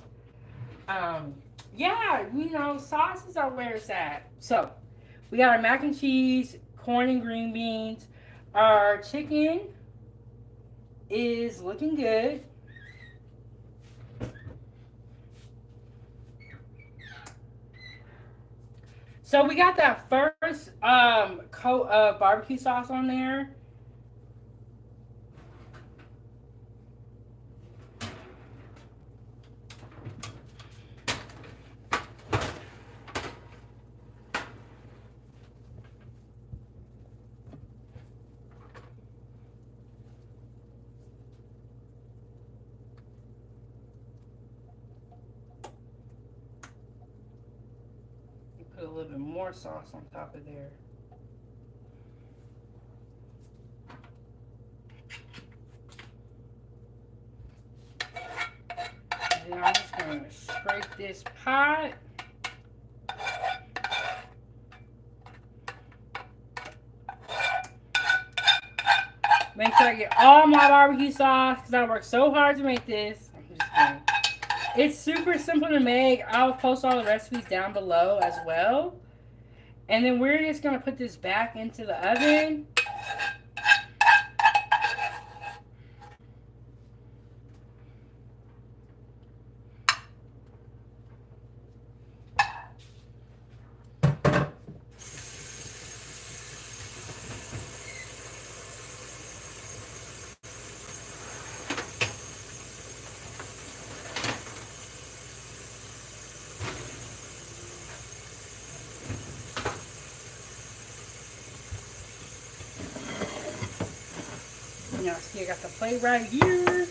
Um, yeah, sauces are where it's at. So, we got our mac and cheese, corn and green beans. Our chicken is looking good. So we got that first coat of barbecue sauce on there. little bit more sauce on top of there. And then I'm just going to scrape this pot. Make sure I get all my barbecue sauce because I worked so hard to make this. I'm just kidding. It's super simple to make. I'll post all the recipes down below as well. And then we're just going to put this back into the oven. Now, see, I got the plate right here.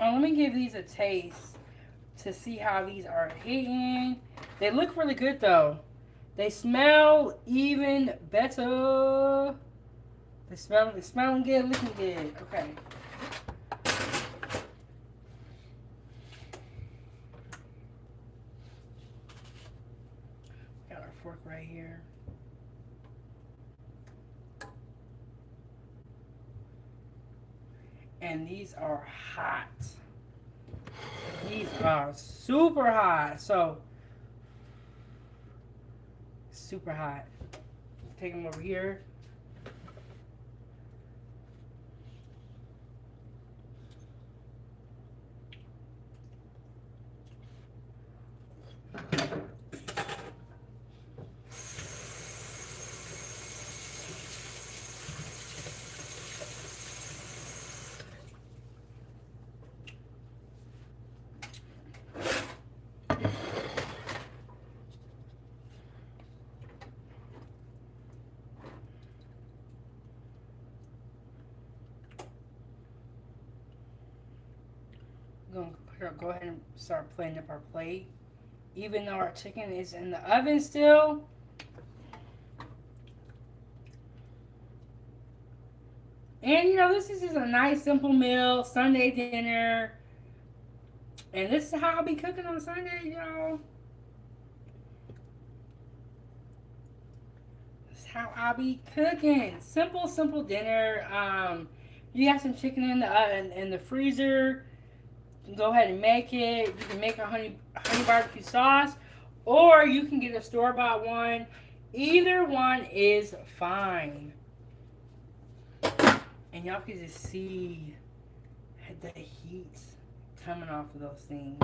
Oh, let me give these a taste to see how these are hitting. They look really good though. They smell even better. They're smelling good, looking good. Okay. Got our fork right here. And these are hot. These are super hot. So, super hot. Take them over here. We're gonna go ahead and start plating up our plate. Even though our chicken is in the oven still. And you know, this is just a nice simple meal, Sunday dinner. And this is how I'll be cooking on Sunday, y'all. This is how I'll be cooking. Simple dinner. You got some chicken in the freezer. Go ahead and make it. You can make a honey barbecue sauce, or you can get a store-bought one. Either one is fine. And y'all can just see the heat coming off of those things.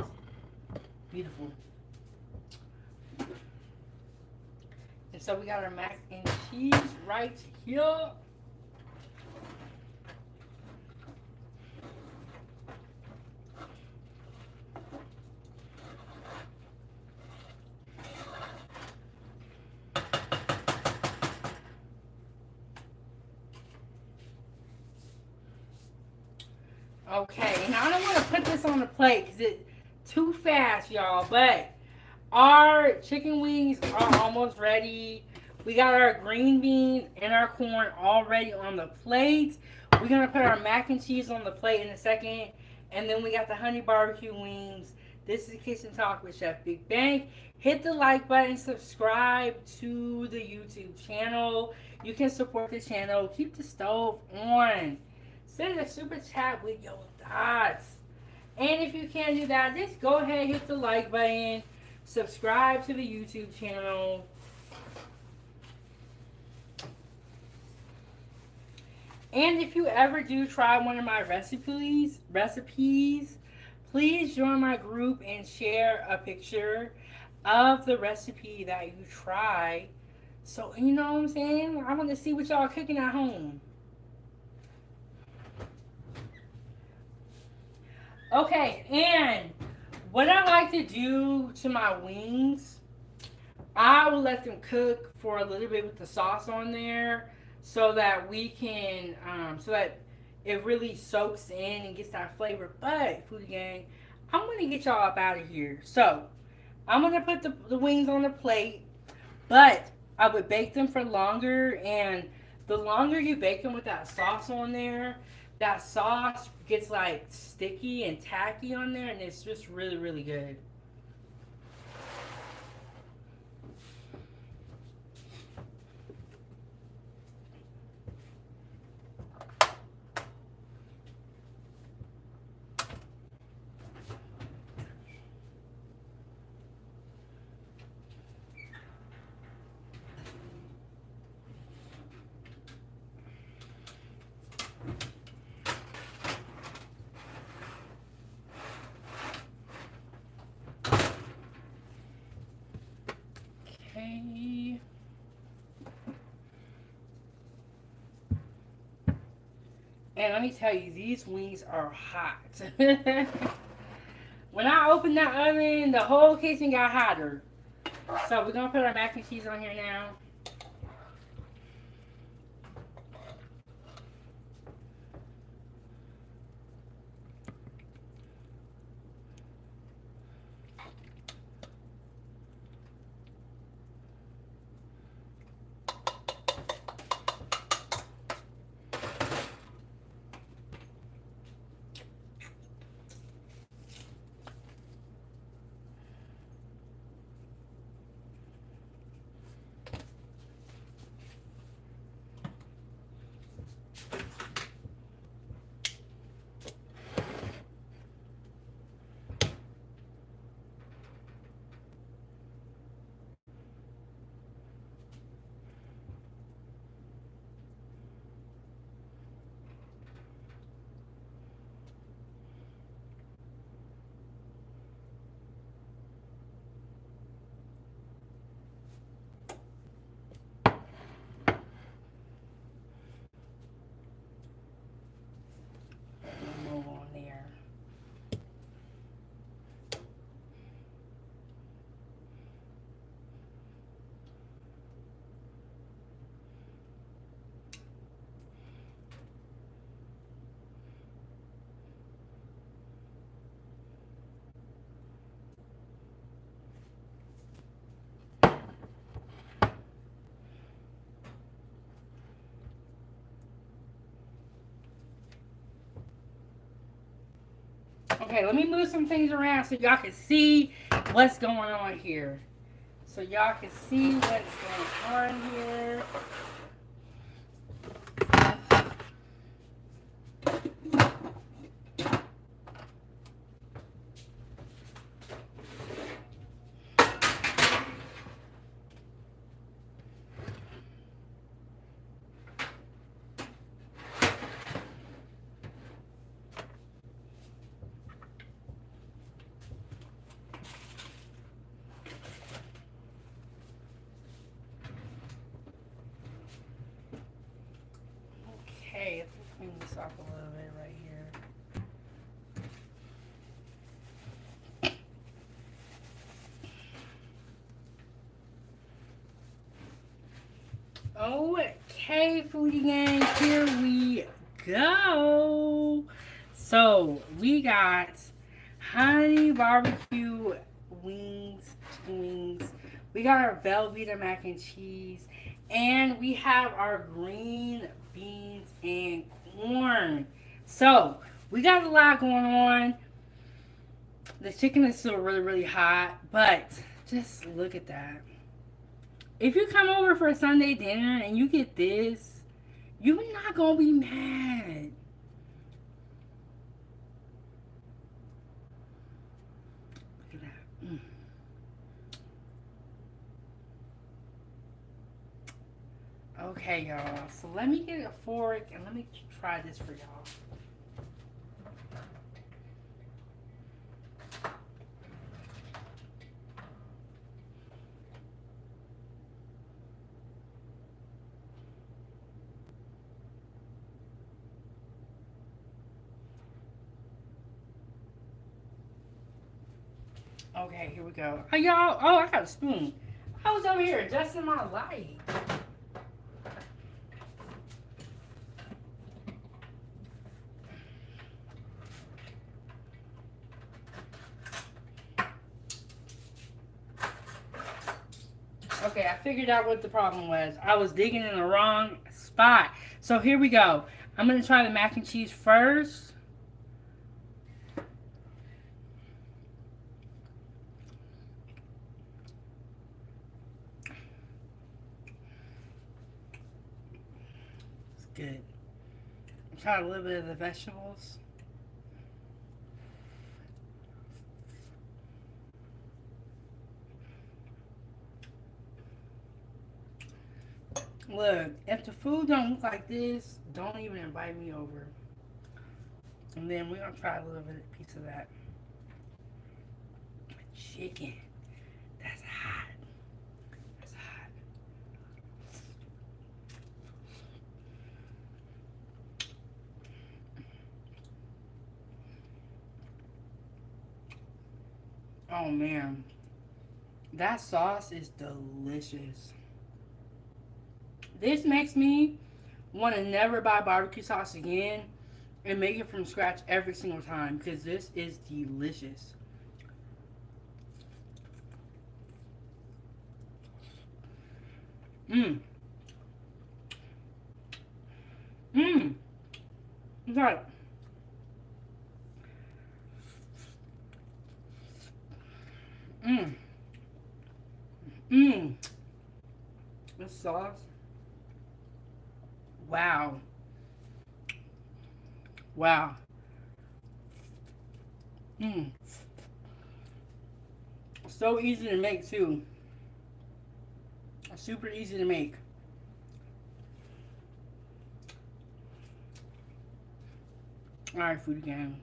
Beautiful. And so we got our mac and cheese right here. Okay, now I don't want to put this on the plate because it's too fast, y'all. But our chicken wings are almost ready. We got our green beans and our corn already on the plate. We're going to put our mac and cheese on the plate in a second. And then we got the honey barbecue wings. This is Kitchen Talk with Chefbigbank. Hit the like button, subscribe to the YouTube channel. You can support the channel. Keep the stove on. Send a super chat with your thoughts. And if you can't do that, just go ahead, hit the like button, subscribe to the YouTube channel. And if you ever do try one of my recipes, please join my group and share a picture of the recipe that you try. So, you know what I'm saying? I want to see what y'all are cooking at home. Okay, and what I like to do to my wings, I will let them cook for a little bit with the sauce on there, so that we can, so that it really soaks in and gets that flavor. But foodie gang, I'm gonna get y'all up out of here. So I'm gonna put the wings on the plate, but I would bake them for longer, and the longer you bake them with that sauce on there, that sauce gets like sticky and tacky on there, and it's just really, really good. Okay. And let me tell you, these wings are hot. When I opened that oven, the whole kitchen got hotter. So we're gonna put our mac and cheese on here now. Move on there. Okay, let me move some things around so y'all can see what's going on here. So y'all can see what's going on here. Okay, let's clean this off a little bit right here. Okay, foodie gang, here we go. So we got honey barbecue wings. We got our Velveeta mac and cheese, and we have our green beans and corn. So we got a lot going on. The chicken is still really, really hot, but just look at that. If you come over for a Sunday dinner and you get this, you're not gonna be mad. Look at that. Okay, y'all. So let me get a fork and let me try this for y'all. Okay, here we go. Oh, y'all. Oh, I got a spoon. I was over here adjusting my light. Okay, I figured out what the problem was. I was digging in the wrong spot. So here we go. I'm gonna try the mac and cheese first. It's good. Try a little bit of the vegetables. Look, if the food don't look like this, don't even invite me over. And then we're gonna try a little bit of piece of that chicken. That's hot. That's hot. Oh man, that sauce is delicious. This makes me want to never buy barbecue sauce again and make it from scratch every single time because this is delicious. Mmm. Mmm. It's like, mmm. Mmm. This sauce. Wow. Wow. Mmm. So easy to make too. Super easy to make. Alright, food gang.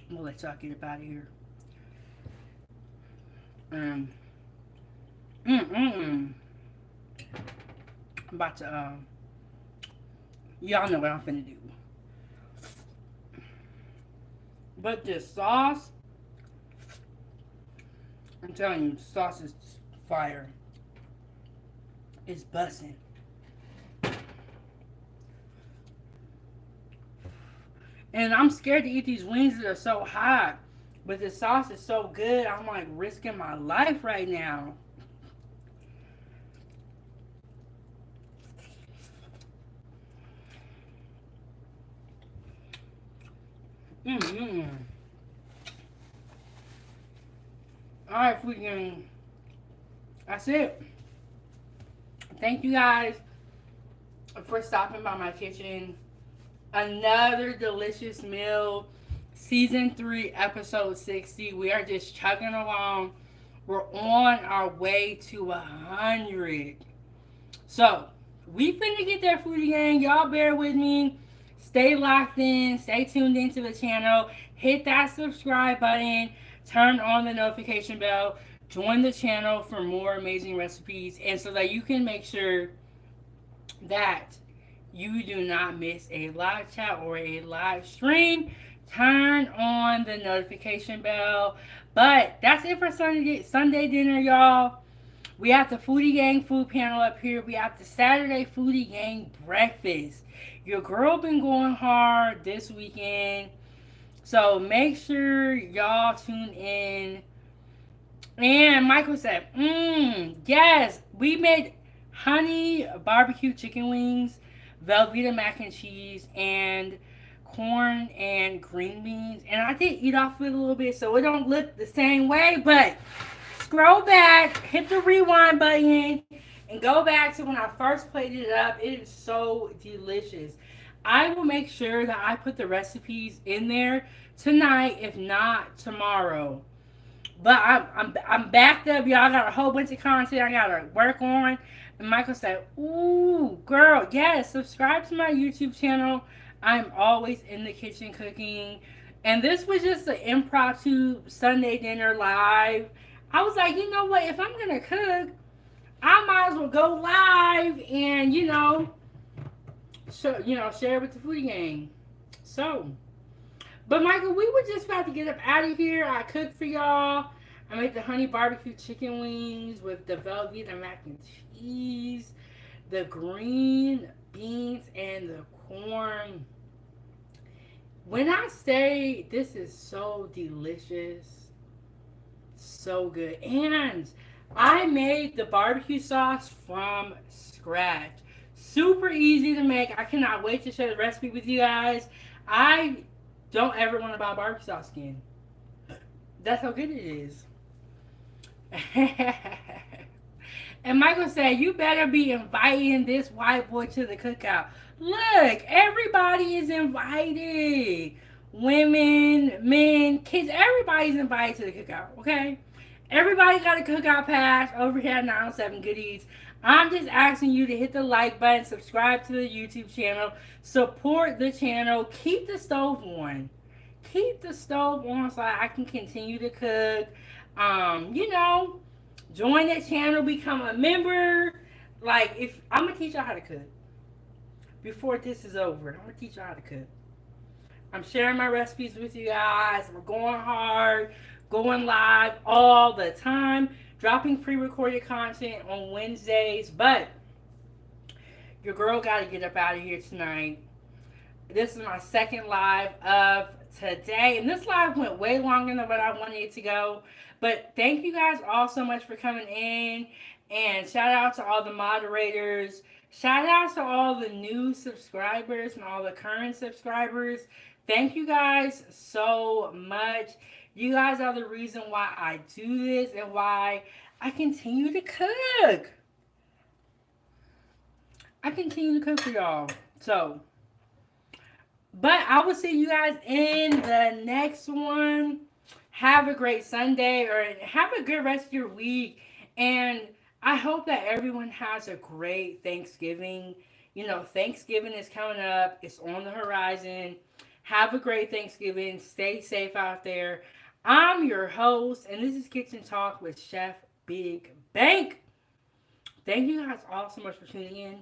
I'm gonna let y'all get up out of here. Um, I'm about to, y'all know what I'm finna do. But this sauce, I'm telling you, sauce is fire. It's bussin'. And I'm scared to eat these wings that are so hot. But the sauce is so good, I'm like risking my life right now. Mm-hmm. Alright, freaking. That's it. Thank you guys for stopping by my kitchen. Another delicious meal. Season 3, episode 60. We are just chugging along. We're on our way to 100. So, we finna get that foodie gang. Y'all bear with me. Stay locked in. Stay tuned into the channel. Hit that subscribe button. Turn on the notification bell. Join the channel for more amazing recipes. And so that you can make sure that you do not miss a live chat or a live stream. Turn on the notification bell. But that's it for Sunday dinner, y'all. We have the Foodie Gang food panel up here. We have the Saturday Foodie Gang breakfast. Your girl been going hard this weekend. So make sure y'all tune in. And Michael said, yes, we made honey barbecue chicken wings, Velveeta mac and cheese, and corn and green beans. And I did eat off it a little bit, so it don't look the same way, but scroll back, hit the rewind button, and go back to when I first plated it up. It is so delicious. I will make sure that I put the recipes in there tonight, if not tomorrow. But I'm backed up, y'all. I got a whole bunch of content I gotta work on. And Michael said, "Ooh, girl, yes, subscribe to my YouTube channel. I'm always in the kitchen cooking." And this was just an impromptu Sunday dinner live. I was like, you know what? If I'm gonna cook, I might as well go live and share it with the foodie gang. So, But Michael, we were just about to get up out of here. I cooked for y'all. I made the honey barbecue chicken wings with the Velveeta mac and cheese, the green beans, and the corn. When I say this is so delicious, so good. And I made the barbecue sauce from scratch. Super easy to make. I cannot wait to share the recipe with you guys. I don't ever want to buy barbecue sauce again. That's how good it is. And Michael said, "You better be inviting this white boy to the cookout." Look, everybody is invited. Women, men, kids, everybody's invited to the cookout, okay? Everybody got a cookout pass over here at 907 Goodies. I'm just asking you to hit the like button, subscribe to the YouTube channel, support the channel, keep the stove on. Keep the stove on so I can continue to cook. You know, join the channel, become a member. Like, if I'm gonna teach y'all how to cook before this is over, I'm gonna teach y'all how to cook. I'm sharing my recipes with you guys. We're going hard, going live all the time, dropping pre-recorded content on Wednesdays. But your girl got to get up out of here tonight. This is my second live of today, and this live went way longer than what I wanted it to go. But thank you guys all so much for coming in, and shout out to all the moderators. Shout out to all the new subscribers and all the current subscribers. Thank you guys so much. You guys are the reason why I do this and why I continue to cook. I continue to cook for y'all. So, but I will see you guys in the next one. Have a great Sunday or have a good rest of your week. And I hope that everyone has a great Thanksgiving. You know, Thanksgiving is coming up, it's on the horizon. Have a great Thanksgiving. Stay safe out there. I'm your host, and this is Kitchen Talk with Chef Big Bank. Thank you guys all so much for tuning in.